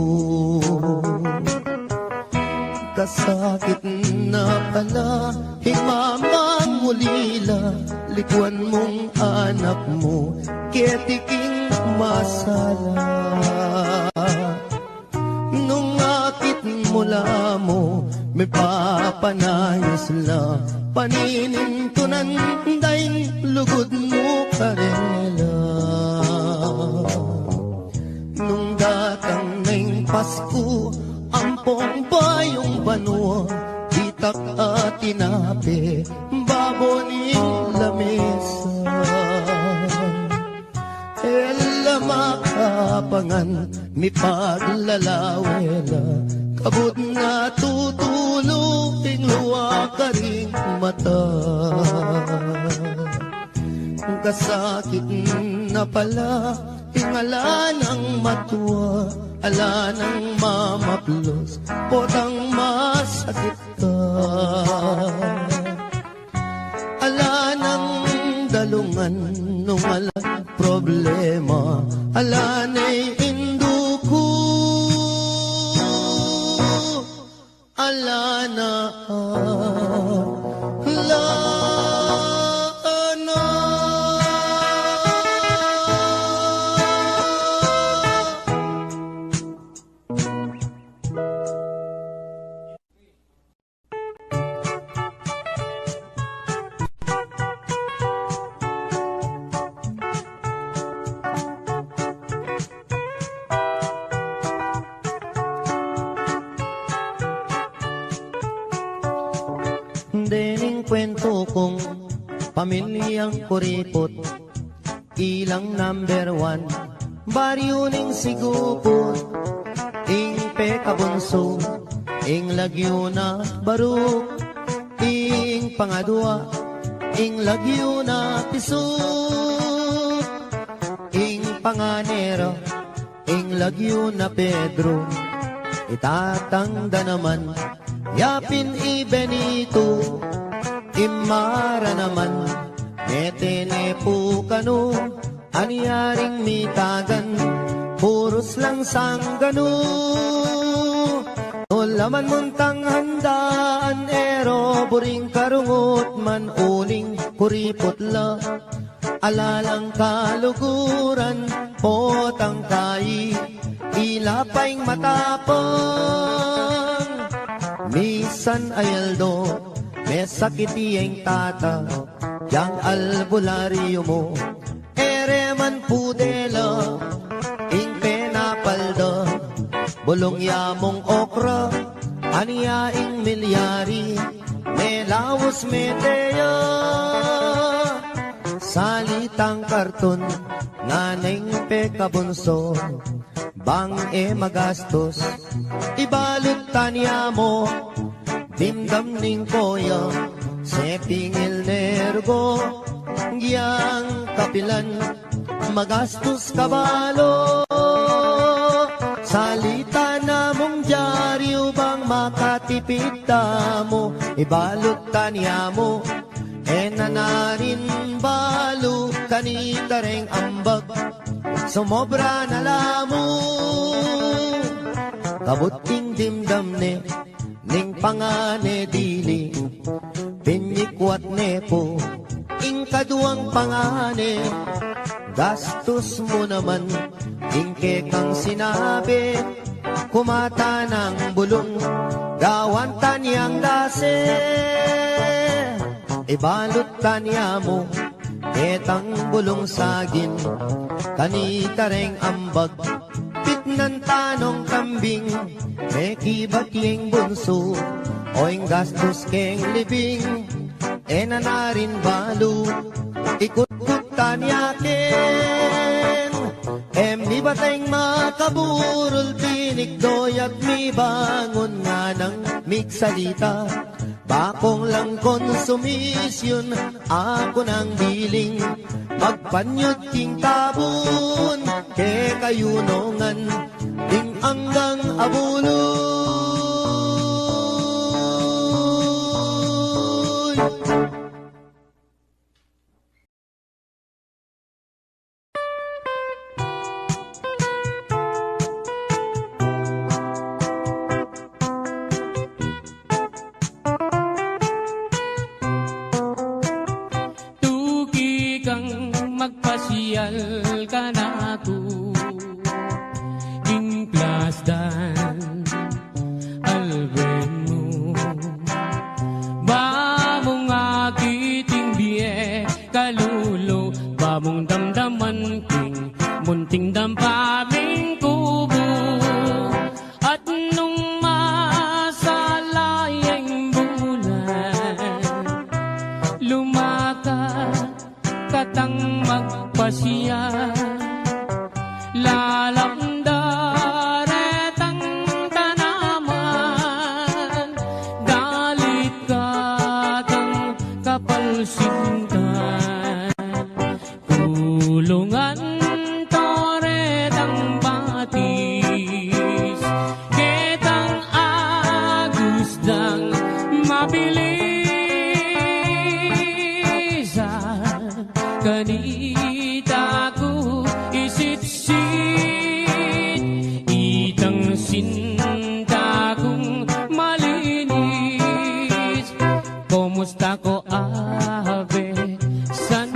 Kasakit na pala, himamang ulila, likuan mong anak mo, ketiking masala. Nung akit mula mo, may papanayos la, paninintunan daing lugod mo karela. Nung datang ngayong Pasko, ampong bayong banwa, itak at tinape, baboning lamesa. Ela makapangan, mi paglalawela, kabut na tutulong, luwa ka ring mata. Kasakit na pala, ingala ng matuwa, ala ng mamaplos, potang masakit ka. Ala ng dalungan, nung alang problema, ala na'y induko, ala na, ala na. Dening kwento kong pamilyang kuripot, ilang number 1, baryo ning sigupot, ing pekabunso, ing lagyo na baruk, ing pangadwa, ing lagyo na pisuk, ing panganero, ing lagyo na Pedro, itatangda naman, yapin i Benito, imara naman, netene po kano, anyaring mitagan, puros lang sanggano. No laman muntang handaan, ero buring karungot man uling kuripot la. Alalang kaluguran, potang kai, ilapaing matapang. Misan ayaldo, may sakiti ang tata, yang albularyo mo, ere man pudela, ing penapalda, bulong yamong okra, aniyaing milyari, melawos meteya. Salitang karton, nganeng pekabunso, bang magastos, ibalot tanya mo, dimdam ning koya, sepingil nergo, giyang kapilan, magastos kabalo. Salita na mong dyaryo bang makatipid mo, ibalot tanya mo, nanarin balo kanitareng ambag, sumobra na lamo. Kabuting dimdam ne, ning pangane dili, pinyikwat ne po, ing kaduang pangane, gastos mo naman, ingke kang sinabi, kumata ng bulong, gawan tanyang dase. Ibalot tanya mo, etang bulong sagin, kanitareng ambag, pitnan tanong kambing, mekibat yung bunso, oing gastos keng libing, nanarin balo, ikut-kut tanya ken, mi bateng makaburol, tinigdoy at mi bangon nga ng miksalita. Bakong lang konsumisyon, ako nang biling, magpanyod king tabon, ke kayunongan, ding anggang abuloy.
Magpasyal ka na ko, ing plasdan alben mo, ba mong akiting biye kalulo, ba mong damdaman king munting dampaming kubo, at nung masalayang bulan lumakad katang magpasiya, lalamdaretang tanaman, dalit katang kapalsintan, kulungan toretang batis, ketang agusdang mabilis. Kanita ko isit-sit, itang sinta kong malinis. Kumusta ko ave, san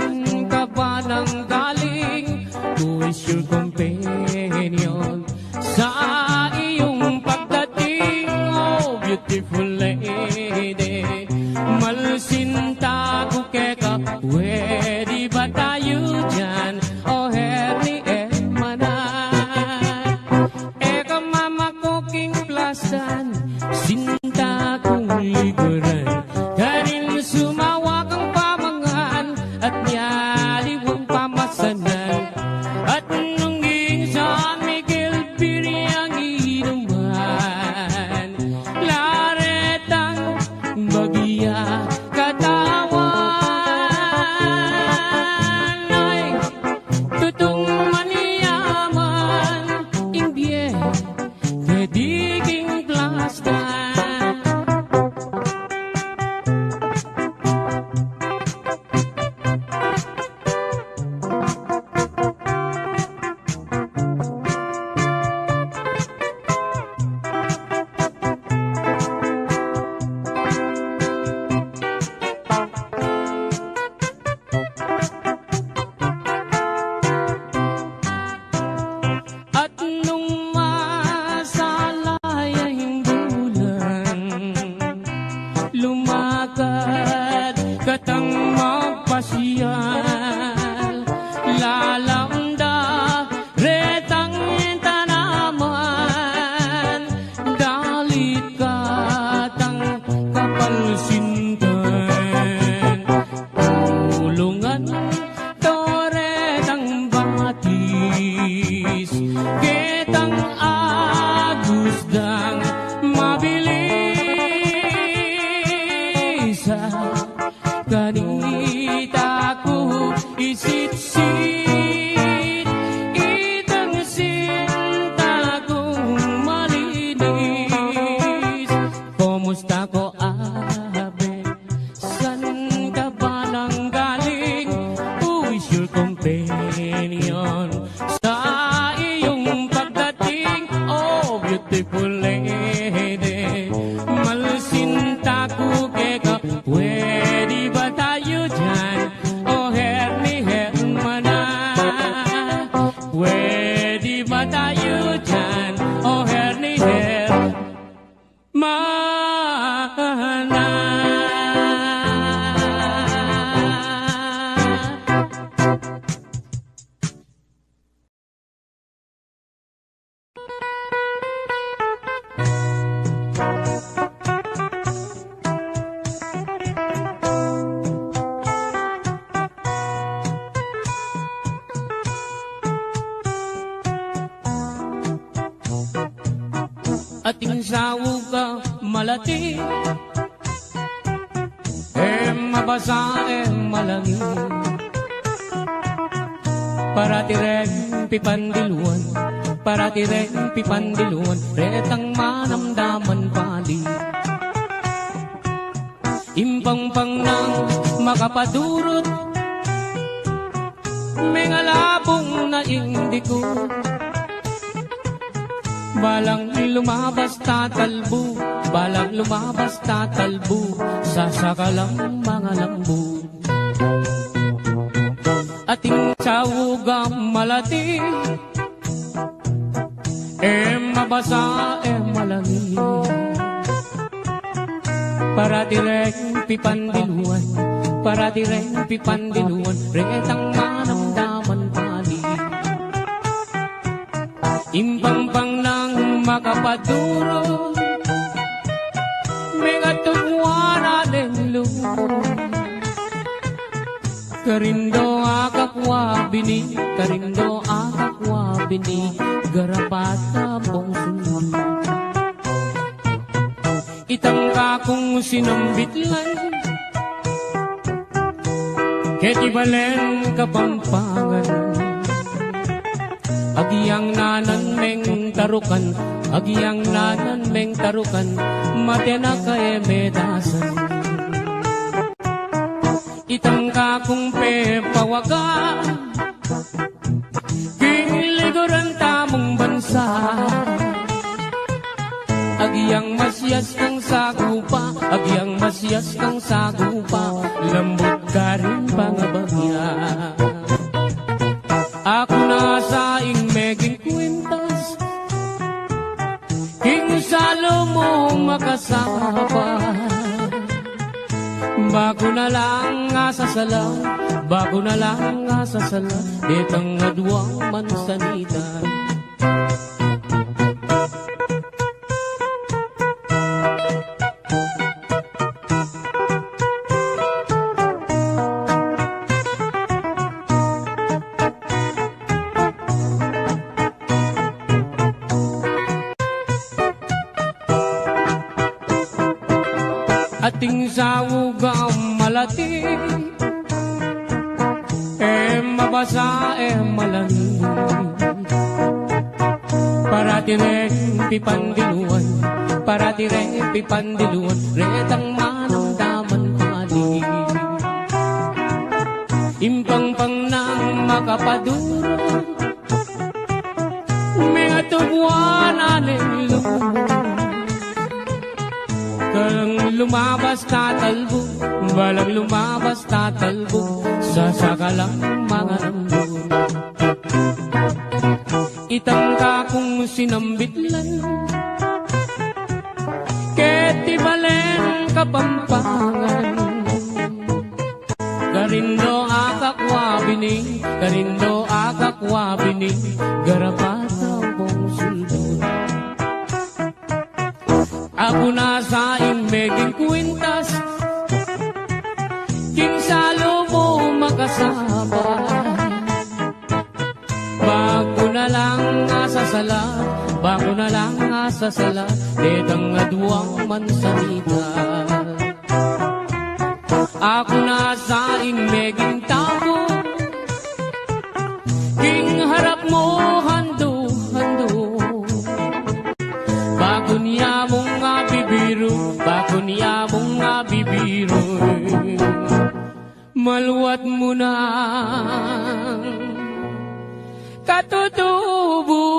ka ba nang galing? Who is your companion sa iyong pagdating? Oh, beautiful lady, malsinta ko keka, pwede ba tayo dyan? O herni manan, eka mama ko king plasan, sinta kong liguran, kanin sumawa kang pamangan, at nyaliwang pamasanan, at nung San Miguel Piriang tayo dyan, oh her ni her, mahana. Ating sawog ka malati, mabasa malangi, para tireng pipandiluan, para tireng pipandiluan, retang manamdaman pali. Impangpang nang makapadurot, may ngalabong na indiko, balang lumabas tatalbo, balang lumabas tatalbo, sasakalang mga lambo. Ating sawugang malati, mabasa malangi, para direng pipandiluan, para direng pipandiluan, retang manamdaman pali. Impangpang nang makapaduro, may katugwana ng lumo. Karindo akakwa bini, karindo akakwa bini, garapata mong sunod. Itangka kong sinambitlan, ketibalen kapampangan. Agiyang nanan meng tarukan, agiyang nanan meng tarukan, matena ka medasan. Itangka kong pepawaga, kinliguran tamong bansa. Agiyang masyas kang sagupa, agiyang masyas kang sagupa, lambot ka rin pangabagya. Ako na sa meging kwintas, king salo mo makasapa. Bago na lang nga sasalang, bago na lang nga sasalang, ditang adwang mansanita. Ating sawugang malati, mabasa malangi, para tireng pipandiluan, para tireng pipandiluan, retang manamdaman pali. Impangpang nang makapaduro, may atubwan aning lumo. Balang lumabas tatalbo, balang lumabas tatalbo, sasakalang mga lambo. Itangka kong sinambitlan, ketibalen kapampangan. Karindo akakwa bini, karindo akakwa bini, garapata mong sulbon. Ako na sa meging kwintas, king salo mo makasama. Bago na lang nga sasala, bago na lang nga sasala, detang adwang mansanita. Ako na sa meging tabo, king harap mo hando-hando. Bago niya mong nga bibiro, bago niya mong nga bibiro, maluwat mo na katutubo.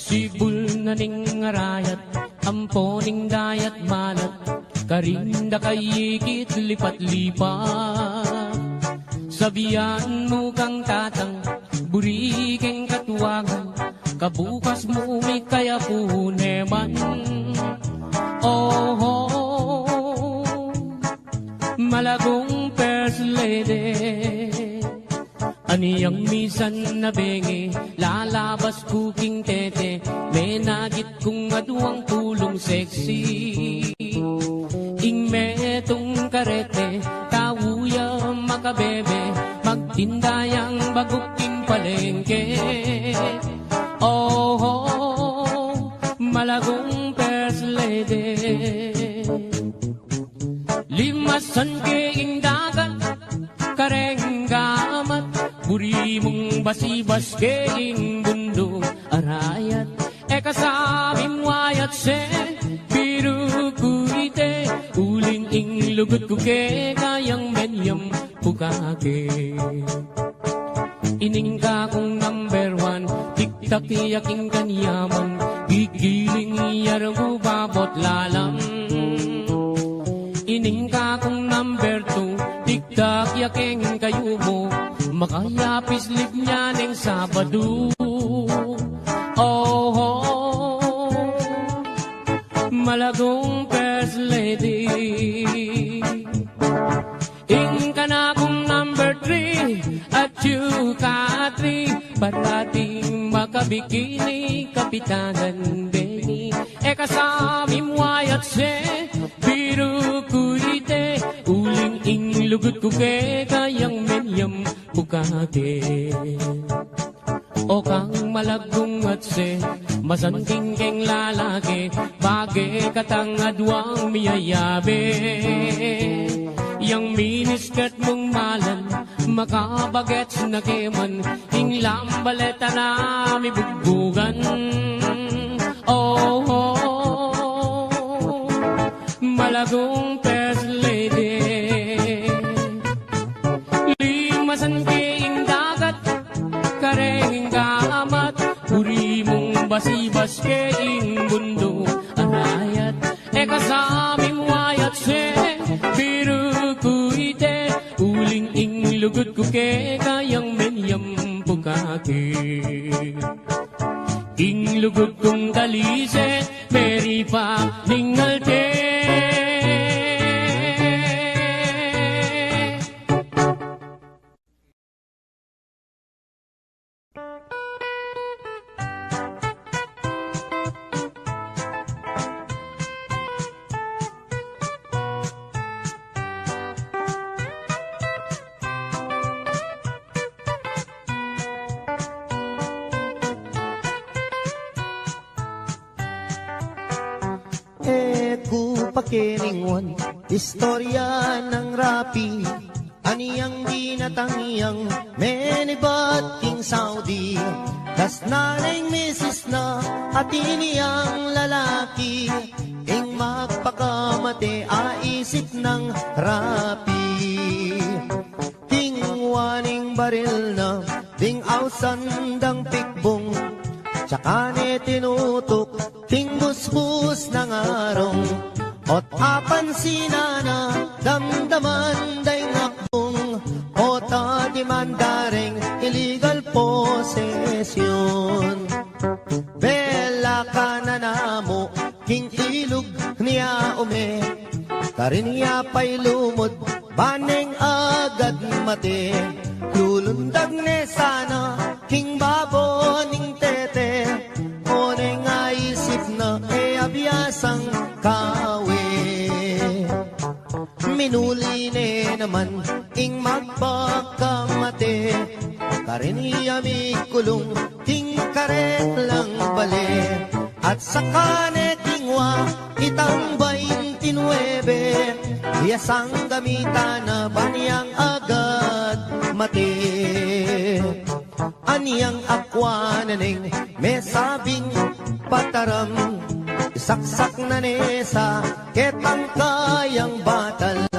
Sibul na ning arayat, ampo ning dayat malat, karinda kayikit lipat-lipat. Sabihan mo kang tatang, burikeng katuwangan, kabukas mo may kaya puneman. Oh, malagong first lady, aniyang misan na bengi, lalabas kuking tete, may nagit kong aduang tulong sexy. Ing metong karete, tawuya makabebe, magtindayang baguking palengke. Oh, malagong first lady, limasan keing dagat, kareng gamat, buri mong basibas keing bundong arayat. Eka sabing wayat se, biru kuite, uling ing lugut ko ke, kayang menyam pukake. Ining ka kong number one, tiktak yaking kanyaman, gigiling yarang babot lalam. Ining ka kong number two, tiktak yaking kayo mo, makayapis lip niya ng Sabado. Oh, malagong first lady, ing ka na kong number three, at you ka three, parating makabikini, kapitanan Benny. Eka sami wayat se, biru kuite, uling ing lugut ko ke, kayang menyam pukate. O kang malagong at se, masanting keng lalaki, bagay katangadwang miyayabe. Yang miniskat mong malan, makabagets na keman, ing lambaleta na mibugbugan. Oh, malagong first lady, limasan keing dagat, kareng gamat, uri mong basibas keing bundo arayat. Eka saming wayat se, biru kuite, uling ing lugut ko ke, kayang menyam pukake. Ing lugut kong kalise, peri pa ningalte.
Pakiringon, istorya ng rapi, aniyang ginatangiyang menibat king Saudi, das nanay misis na at iniyang lalaki, ing magpakamate aisip ng rapi. Ting waning baril na, ting ausandang pikbong, tsaka ni tinutok, ting busbus ng arong, ot apan sinana, damdaman day ngakbong, o tadimandareng illegal possession. Bela ka na namo, king ilog niya ume, karin niya pa'y lumod, baneng agad mate, lulundag ne sana, king baboning tete, o neng aisip na e abiyasang kawe. Minuli ne naman ing magpakamate, karin niya mi kulong, ting karet lang bale, at saka ne tingwa itang 29, hiyasang gamita na baniyang agad mate. Aniyang akwananeng may sabing pataram, saksak na nesa ketang kayang batal,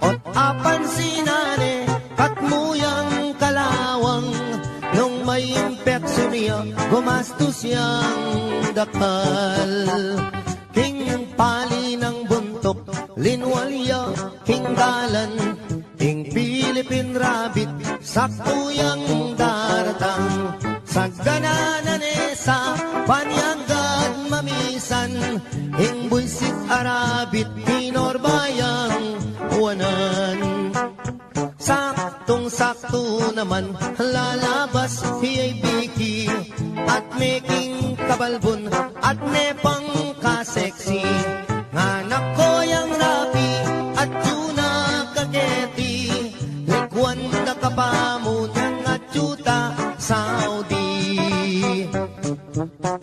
ot apan sinane katmuyang kalawang, nung may impeksyon niya gumastos siyang dakal. King pali ng buntok, linwalya, king dalan, king Philippine rabbit, saktuyang daratang. Sa ganananesa, panyagad mamisan, ing buisit arabit, pinorbayang uwanan. Saktong-sakto naman, lalabas hiyay biki, at making kabalbon, at nepang kaseksi. Nganak ko yang rapi, at yuna kaketi, likwan na kapamo ng atsyuta, Saudi.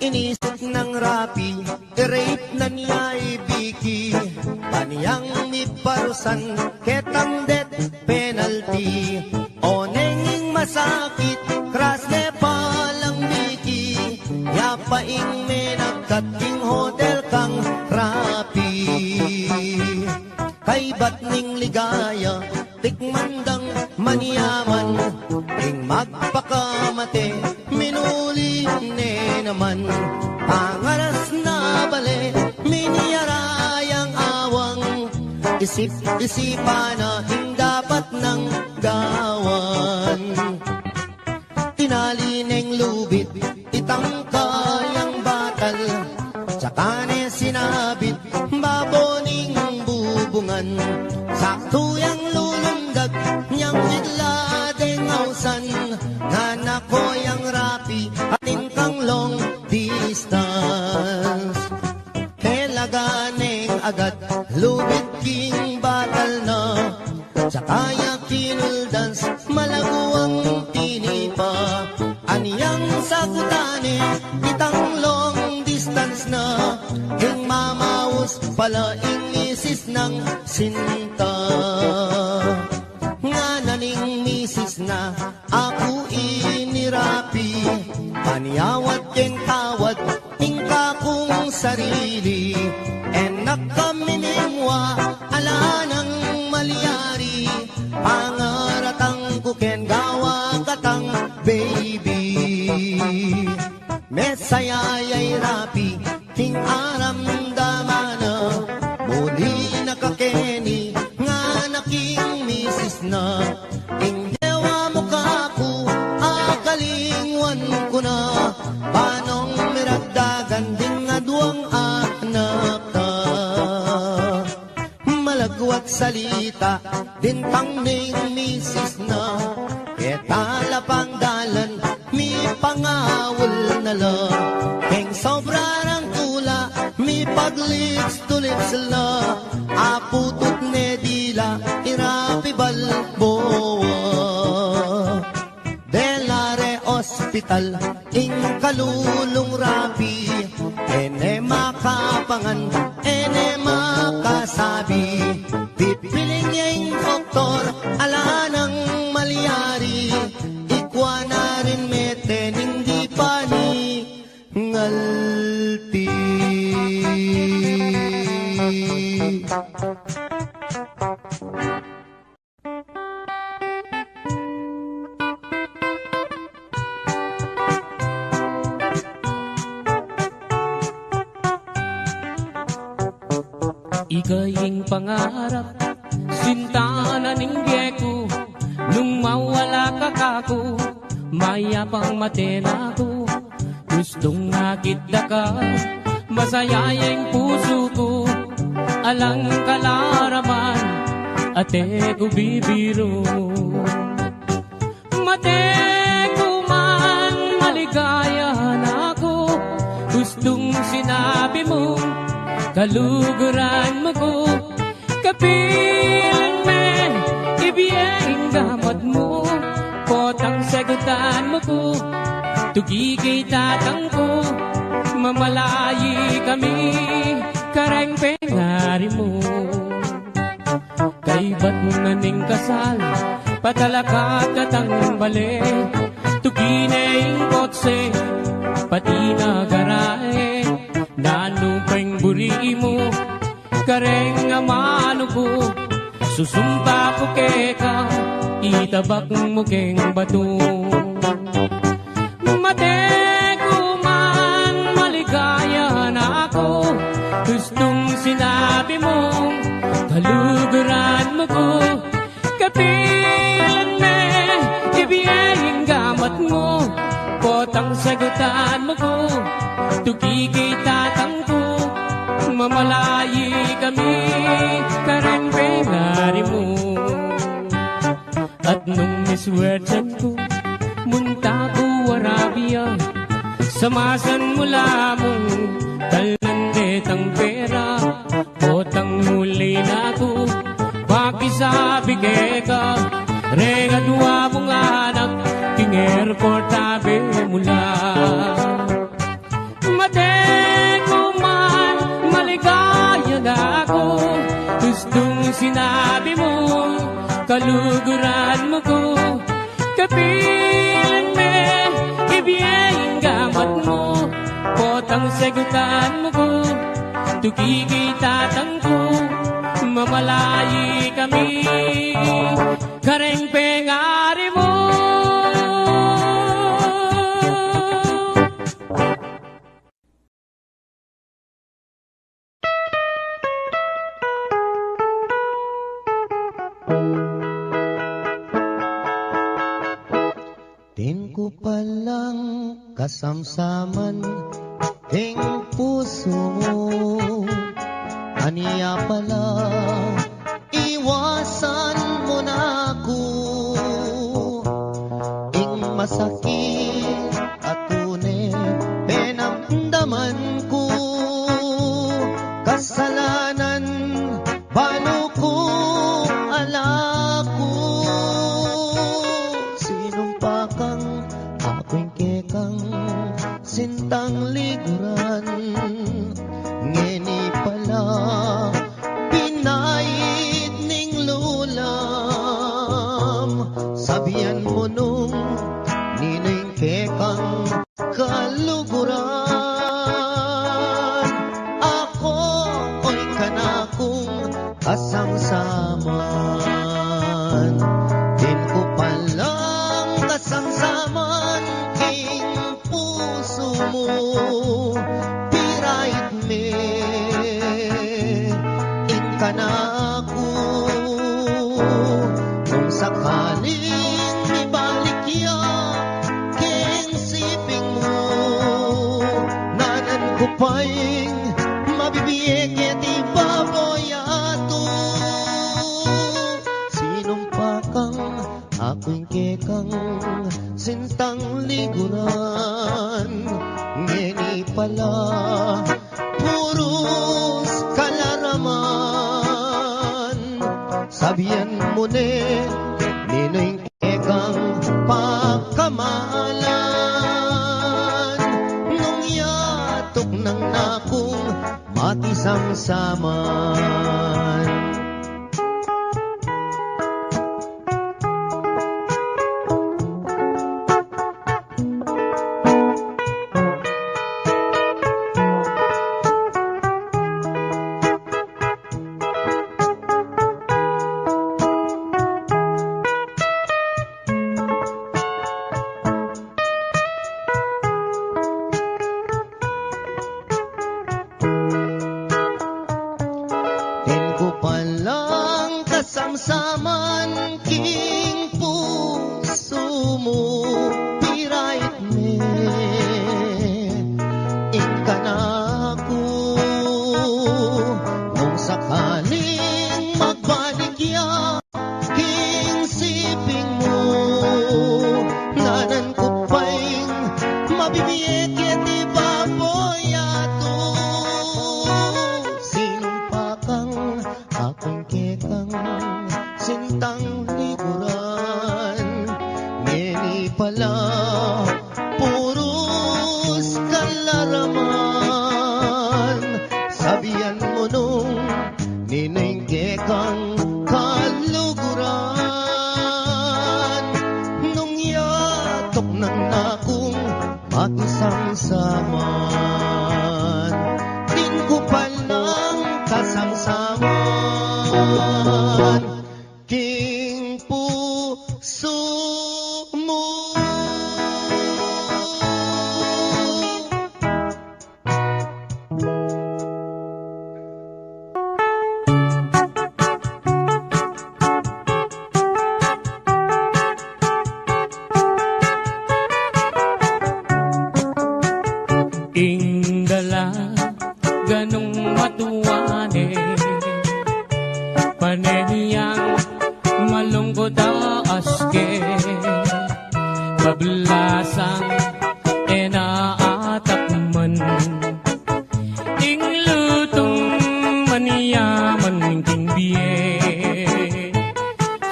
Inisip ng rapi, i-rape na niya ibiki, paniyang miparusan, ketang death penalty. O nenging masakit, kras ne palang biki, yapaing menagkating hotel kang rapi. Kay ba't ning ligaya, tikmandang maniyaman, ing magpakamate, minuli ne naman. Pangaras na bale, miniyarayang awang, isip-isipan na ing dapat ng gawan. Tinali neng lubid, itangkayang batal, tsaka ne sinabit, baboning bubungan. Saktuyang lulundag, niyang bigla deng ausan, nganak ko yang rapi, atin kang long distance. Kailaganeng agad, lubid king batal na, tsaka ya kinuldans, malaguang tinipa. Aniyang sagutane, itang long distance na, ing mamawos pala ing isis ng sinta. Nga naning misis na, ako inirapi, paniyawat ken tawad, tingka kong sarili. Enak kami ningwa, ala ng malyari, pangaratang kuken gawa katang baby. Mesayayay rapi, king aram damana, muli nakakeni, nga naking misis na. Ing dewa mo kaku, akalingwan ko na, panong miragdagan din nga duwang anak ka. Malagwat salita, din pang ning misis na, ketala pang dalan, mi pangawal na la. Keng sobra ng tula, mi paglips to lips la, aputot ne dila, irapi balboa. Delare Hospital, ing kalulong rapi, ene makapangan, ene makasabi. Pipiling niya ing doktor, ala ng malyari, ikwa na rin meten, hindi pa ni ngalti.
Ikaying pangarap, sinta na ningge ko, nung mawala ka kako, mayapang matena ko. Gustong nakita ka, masaya yung puso ko, alang kalaraman, ate ko bibiro. Mate ko man, maligaya na ako, gustong sinabi mo, kaluguran mo ko, kapilang me, ibiyeng gamot mo, potang sagutan mo ko, tugigay tatang ko, mamalayi kami, kareng pengari mo. Kay ba't naning kasal, patalakat katang bale, tugineng kotse, pati nagarae, nanupeng buri mo, kareng amano ko, susumpa ko keka, itabak mo keng bato. Mate ko man maligay ko. Kapilan me, ibiyayang gamat mo, potang sagutan mo ko, tugigay tatang ko, mamalayi kami, karempengari mo. At nung miswertsan ko, munta ko Arabia, samasan mula mo, talnandetang pera, potang muli na ko, pakisabi ka, regadwa mong anak, king airport tabi mula. Mateko man, maligaya na ako, gustong sinabi mo, kaluguran mo ko, kapilan me, ibiyayang gamat mo, potang sagutan mo ko, tugigay tatang ko, mamalayi kami, karempengari mo.
Din ko palang kasamsaman ting puso mo, aniya pala iwasan mo na ako. Ing masakit at tunay penamdaman ko, kasalanan paano ko alako. Sinumpa kang ako'y kekang sintang liguran, ngeni pala pinait ning lulam. Sabihan mo nung nining kekang kaluguran, ako oy kanakong kasamsaman. Din ko palang kasamsaman king puso mo, pirait me, inkanako. Kung sakaling ibalik ya king siping mo, nanan ko pa'y mabibiyek di baboyato. Sinumpa kang ako'y kekang sintang liguran, ngeni pala puros kalaraman. Sabihan mo ne, ninoy kekang pagkamalan, nung yatok ng nakong matisamsaman. Din ko palang kasamsaman king puso mo, pirait me, inkanako. Nung sakaling magbalik ya king siping mo, nanan ko pa'y mabibiyek di baboyato. Sinumpa kang ako'y kekang sintang liguran, ngeni pala puros kalaraman. Sabihan mo nung nining kekang kaluguran, nung yatok ng nakong makisamsaman. Din ko palang kasamsaman king puso mo.
Ingdala ganong matuwane paneniyang malungkot aske kablasang enaatakman ing lutong maniyaman king biye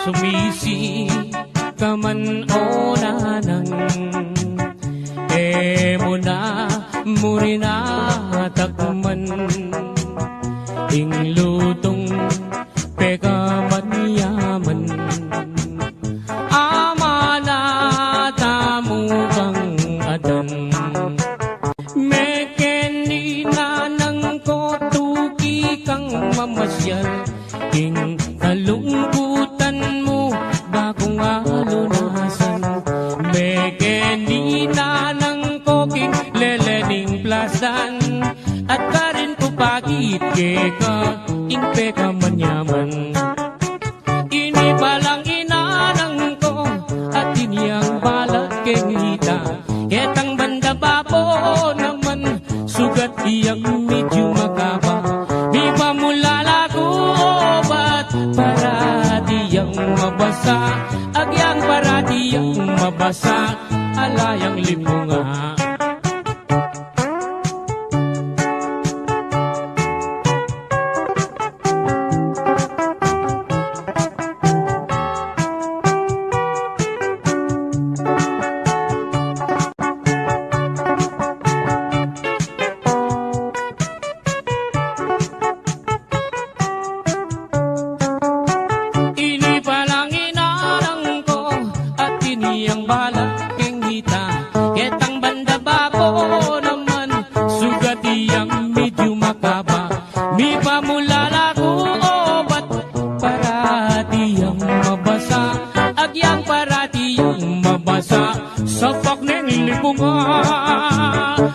sumisi kaman o nanang muna murina takman ing lutong pekaman yaman amana tamu kang adan mekeni nanang ko tuki kang mamasyal ing kalungkutan mo bagong alunasan mekeni nanang koking lelening plasan at karin ko pagit keka ingpe ka manyaman ini palang inanang ko at iniyang balat kengita ketang banda bapo naman sugat iyang medyo makaba di pamulala ko obat para diyang mabasa agyang para diyang mabasa alayang limunga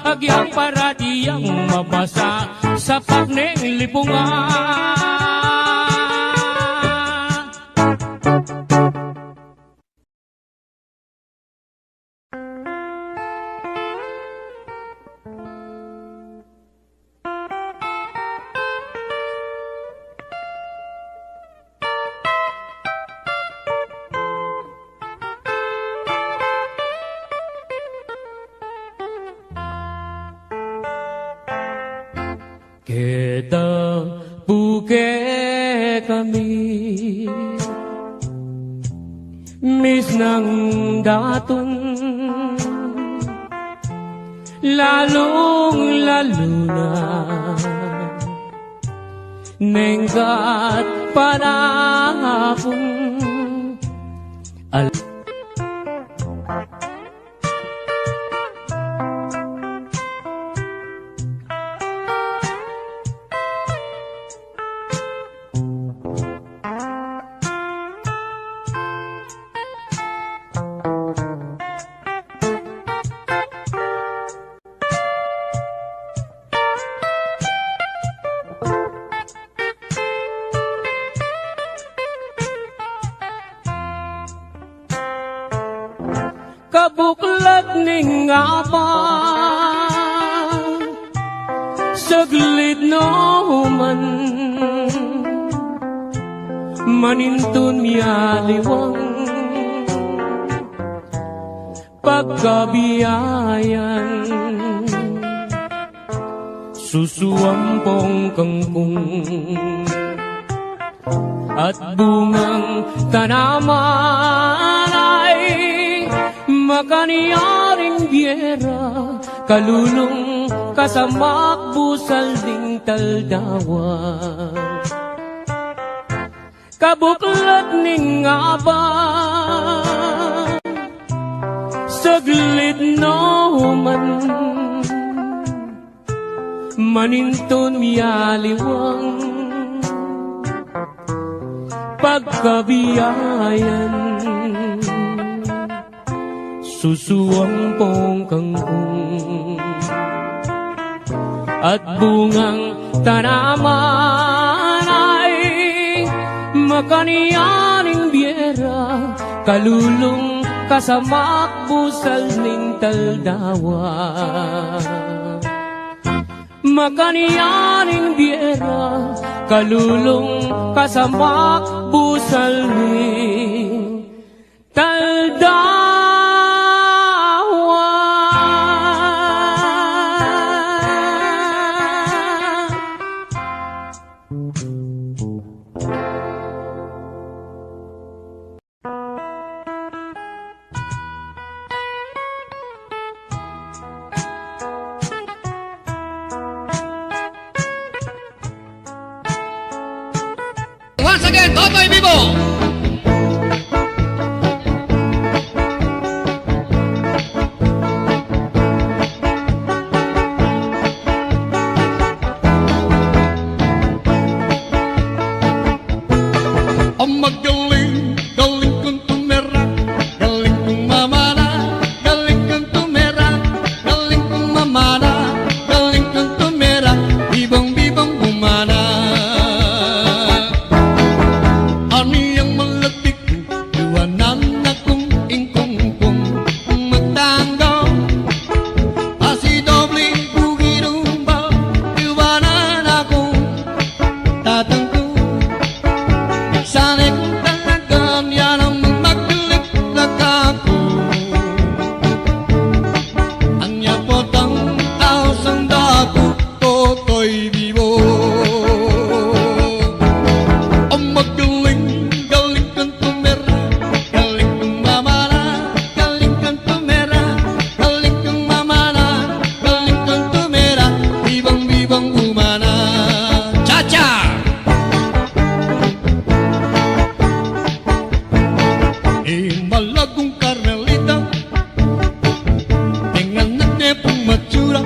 agyang para diyang mabasa sa pakneng lipungan. Kita puke kami mis ng datong lalong lalo na nenggat panahapon kabuklat ning apa saglit no man manintun mialiwang pagkabiyayan susuampong kangkong at bungang tanaman ay makaniyaring biera kalulong kasamak busal ding taldawa kabuklat ning aba saglit no man maninton mialiwang pagkabiyayan susuampong kangkong at bungang tanaman ay makaniyaning biera kalulong kasamak busal ning taldawa Makaniyaning biera, kalulong kasamak busalin, taldawa.
Once again, Totoy Vivo. Ang magaling, galing kong tumera, galing kong mamana, galing kong tumera, galing kong mamana, galing kong tumera, bibang-bibang umana. Aniyang malapit, iwanan akong ingkong-kong magtanggaw. Asidoble, bugirumba, iwanan akong tatangko. Sana'y kung talagang yan ang magdulip-lag ako. Anya po tang tausang dako, Totoy Vivo. Ang magaling, galing kang tumera, galing kang mamana, galing kang tumera, galing kang mamana, galing kang tumera, bibang-bibang umana. Cha-cha! Malagong Carmelita, dengan netepong matsura,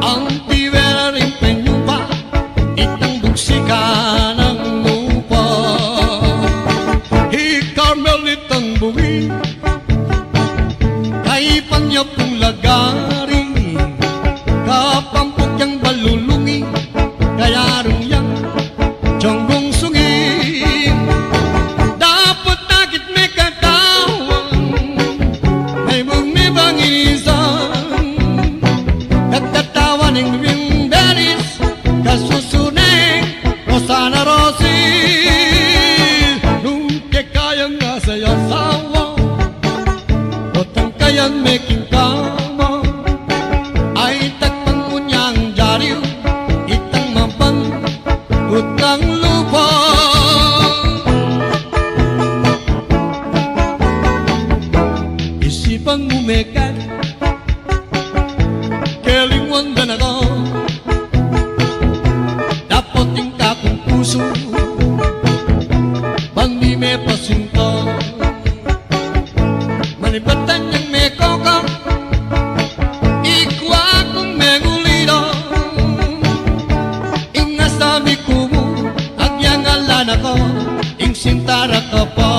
ang tibera rin penyupa, itang buksikan ang lupa. Carmelitang buwi, kay panyapong lagari, kapampok yang balulungi, kaya rin yang tiyonggong sungi. Sana Rosi, nunca kayang nasa yasawa, otang kayang making kama, ay takpan mo niyang jariw, itang mapan, utang lupa. Isipang mumekat, kelingwan dan ako, puso bandi me pasinta manibatan yang me kokang ikwa kung me gulida ingas sabi kumu agyang alan ako ing sintara ka pa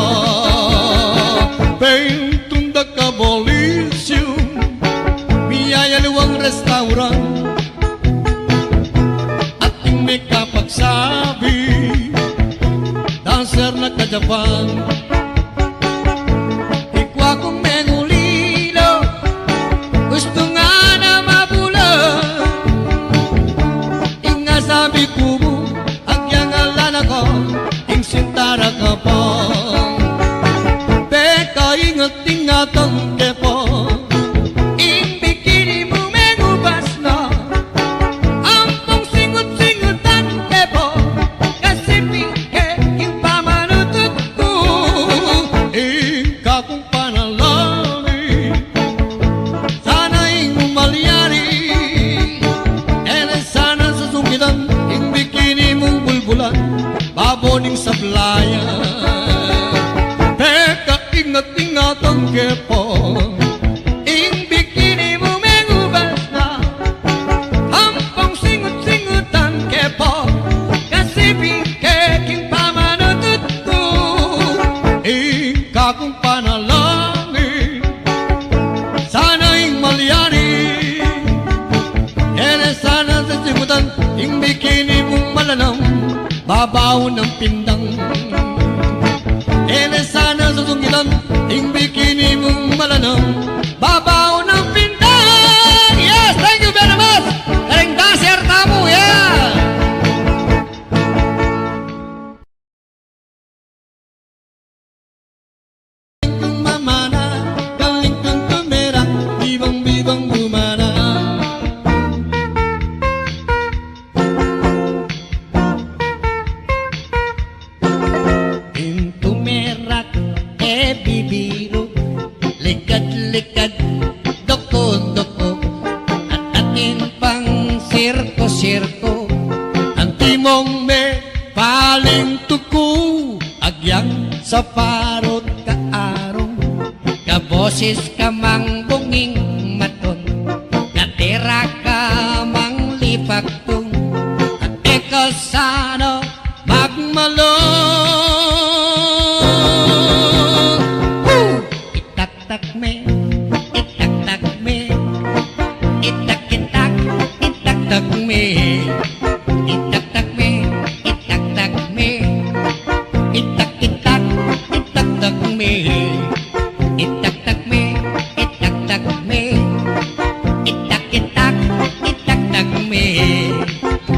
pentunda ka bolisyo biyaya luwang restaurant ating me kapagsabi dancer na ka-Japan. Ikwa kong mengulilo, gusto nga na mabulan. Inga sabi ko mo, agyang alan ako, ing sintara ka pa. Beka ingat-ingatan kepo, ing bikini mo mengubas na. Ampong singut-singutan kepo, kasi ing pamanutut ko, kung panalangin, sana ing umalyari, sana sa sungitan, ing bikini mong bulbulan, baboning sablayan. Teka, ingat-ingat ang kepo, ing bikini mo mengubas na, hampang singut-singutan kepo, kasi ing pamanutut ko, kung panalangin, sana ing malyari, sana sa simutan, ing bikini mong malanam, babaw ng pindang. Sana sa sungitan, ing bikini mong malanam, babaw ng pindang. Yes, thank you very much. bumana. Pintu merak bibiro, likad-likad, doko-doko, at atin pang sirko-sirko. Ang timong me paling tuku, agyang sa parot kaarong, kaboses ka mang bunging maton, katira ka mang lipagtong, at ikaw sana magmalong. Itak-tak me, itak-tak me, itak-itak, itak-tak me, itak-tak me, itak-tak me, itak-itak, itak-tak me, itak-tak me, itak-tak me, itak-itak, itak-tak me,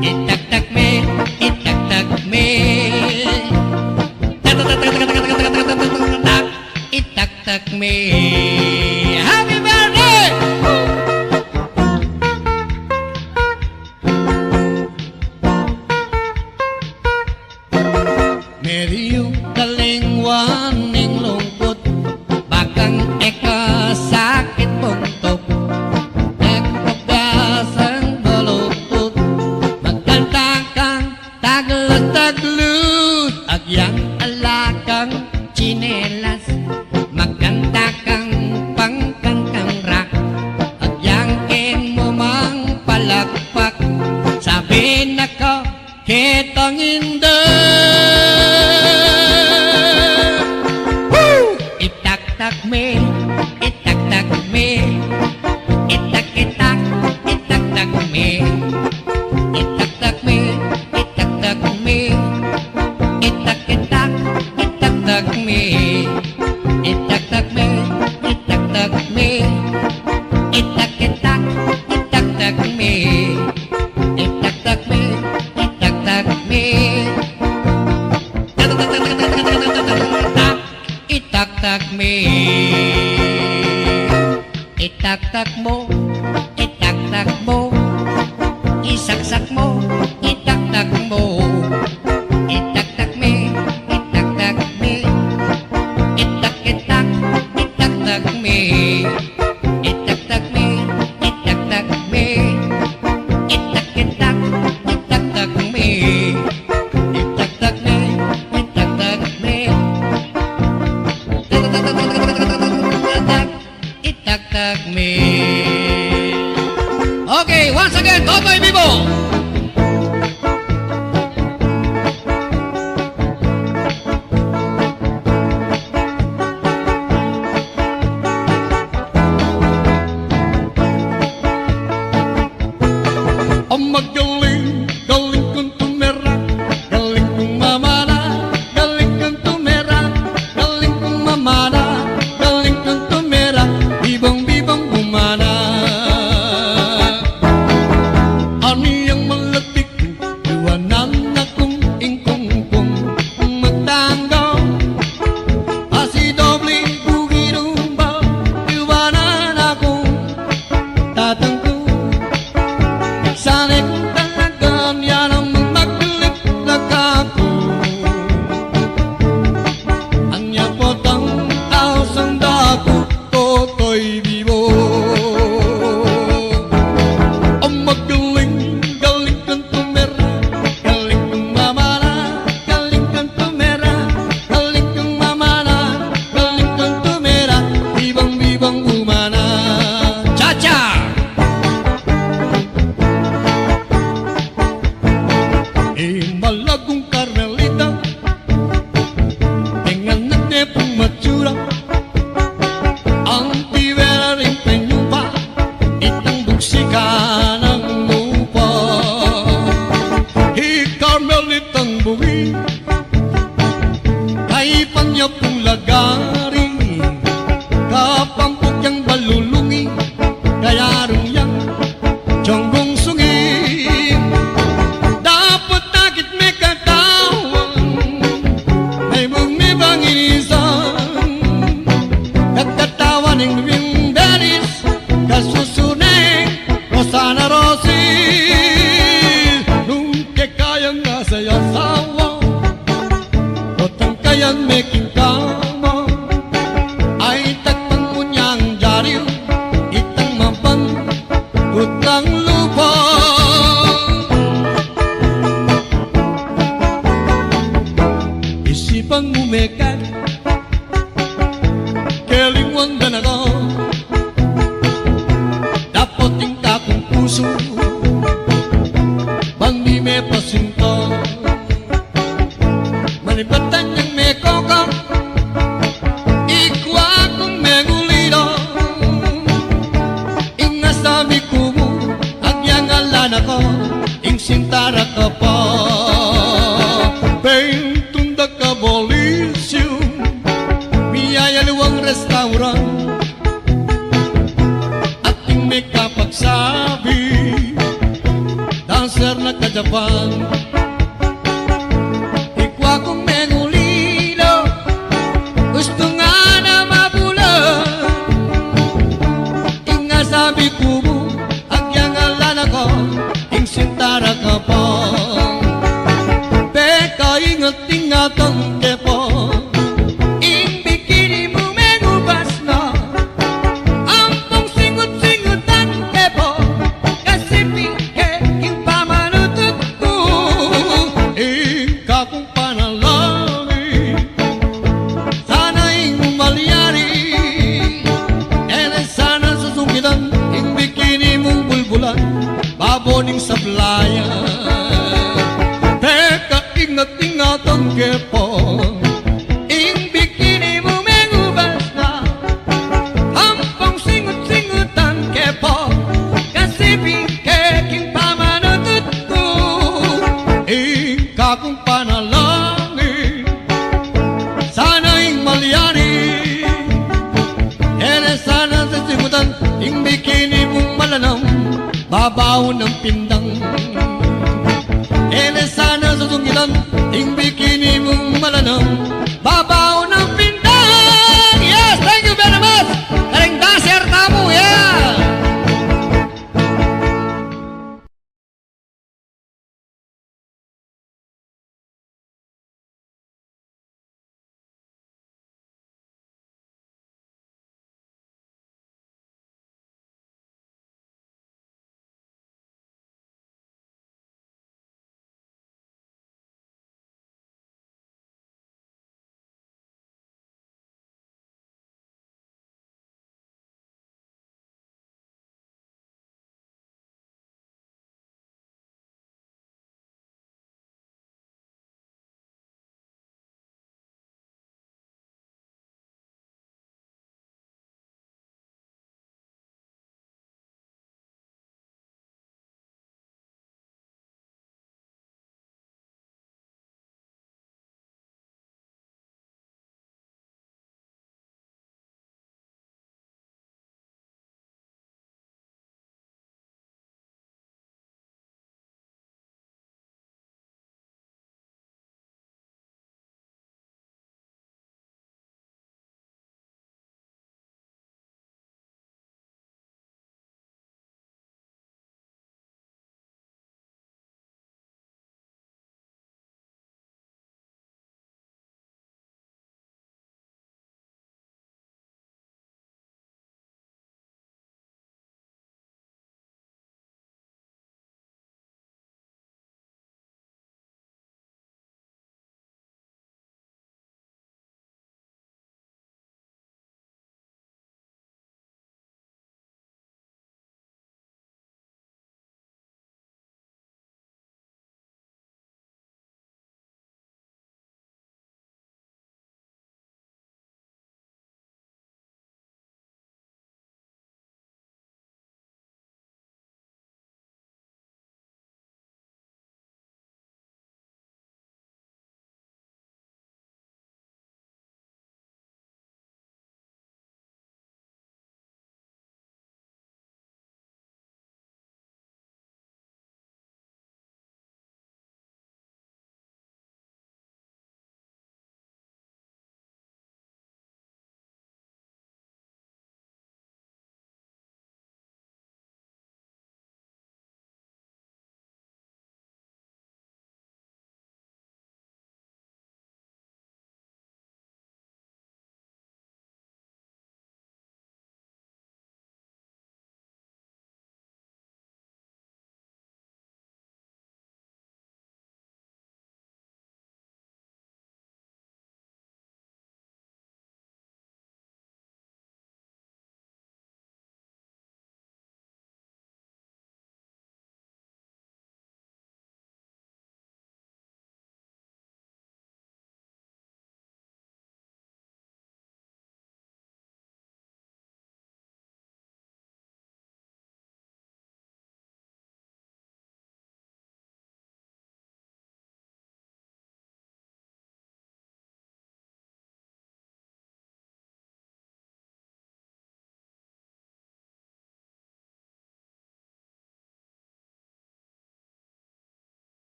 itak-tak me, itak-tak me, itak-tak me. Happy birthday! Medyo kalingwan ng lungkot, bakang eka sakit puntok, nagpabasang baluktot, magkanta kang taglut-taglut, agyang alakang chinelas, magkanta kang pangkantang rock, agyang ken mo mang palakpak, sabi na ko kitang hindi. Itak-tak me, itak-tak me, itak-itak, itak-tak me, itak-tak me, itak-tak me, itak-itak, itak-tak me, itak-tak me, itak-tak me, itak-itak, itak-tak me, itak-tak me, itak-tak me, itak-tak me. Itak-tak mo, itak-tak mo, isaksak mo, itak-tak mo, itak-tak me, itak-tak me, itak-itak, itak-tak me, itak-tak me, itak-tak me, itak-itak, itak-tak me, itak-tak me, itak-tak me, itak-tak me. Okay, once again, Totoy Vivo. Ang magaling, galing kong tumera, galing kong mamana, galing kong tumera, galing kong mamana, galing kong tumera, bibang-bibang bumana. Aniyang malatik, iwanan akong ingkong-kong, magtanggaw, asi dobling bugirumba, iwanan akong tatangko. Sana'y kung talagang yan ang magmakulit na kako, ang yapotang tausang dako, Totoy Vivo. Ang magaling, galing kang tumera, galing kang mamana, galing kang tumera, galing kang mamana, galing kang tumera, bibang-bibang umana. Cha-cha! Malagong Carmelita, dengan nagde pong matsura, ang tibera rin penyupa, itang buksika ng mupa. Carmelitang buwi, kay panya pong lagari, kapampok yang balulungi, kaya rung yang jonggong sungi. Dapat takit me katawan, may bumibang inisan, kakatawan ng ring daris, kasusunan Sana Rosie, nunca kayang nasa asawa, otang kayang making kama, ay takpan mo niyang jariw, itang mapan, utang lupa. Isipang umekat, kelingwan dan ako, dapat tingka kong puso, bandi me pasinto, manipatan niyang me kokang, ikwa kong mengulido, ingasabi ko mo, agyang alan ako, ing sintara ka pa, tunda ka bolisyo, biyaya luwang restaurant, ating may kapagsabi, dancer na ka-Japan. Ikwa kong mengulido, gusto nga na mabulan, ingasabi ko mo, agyang alan ako, ing sintara ka pa. Ingat-ingatan kepo, ing bikini mo mengubas na, ampong singut-singutan kepo, kasi pingke ing pamanutut ko, ika kong panalangin, sana ing umalyari, ere sana susungitan, ing bikini mong bulbulan, baboning sablayan. Ingat-ingatan kepo, ing bikini mo mengubas na, ampong singut-singutan kepo, kasi bingke king pamanutut ko, ika kong panalangin, sana ing malyari, ere sana sa singutan, ing bikini mong malanam, babaw ng pindang. Ele sana sa sungitan, ing bikini mong malanam, babaw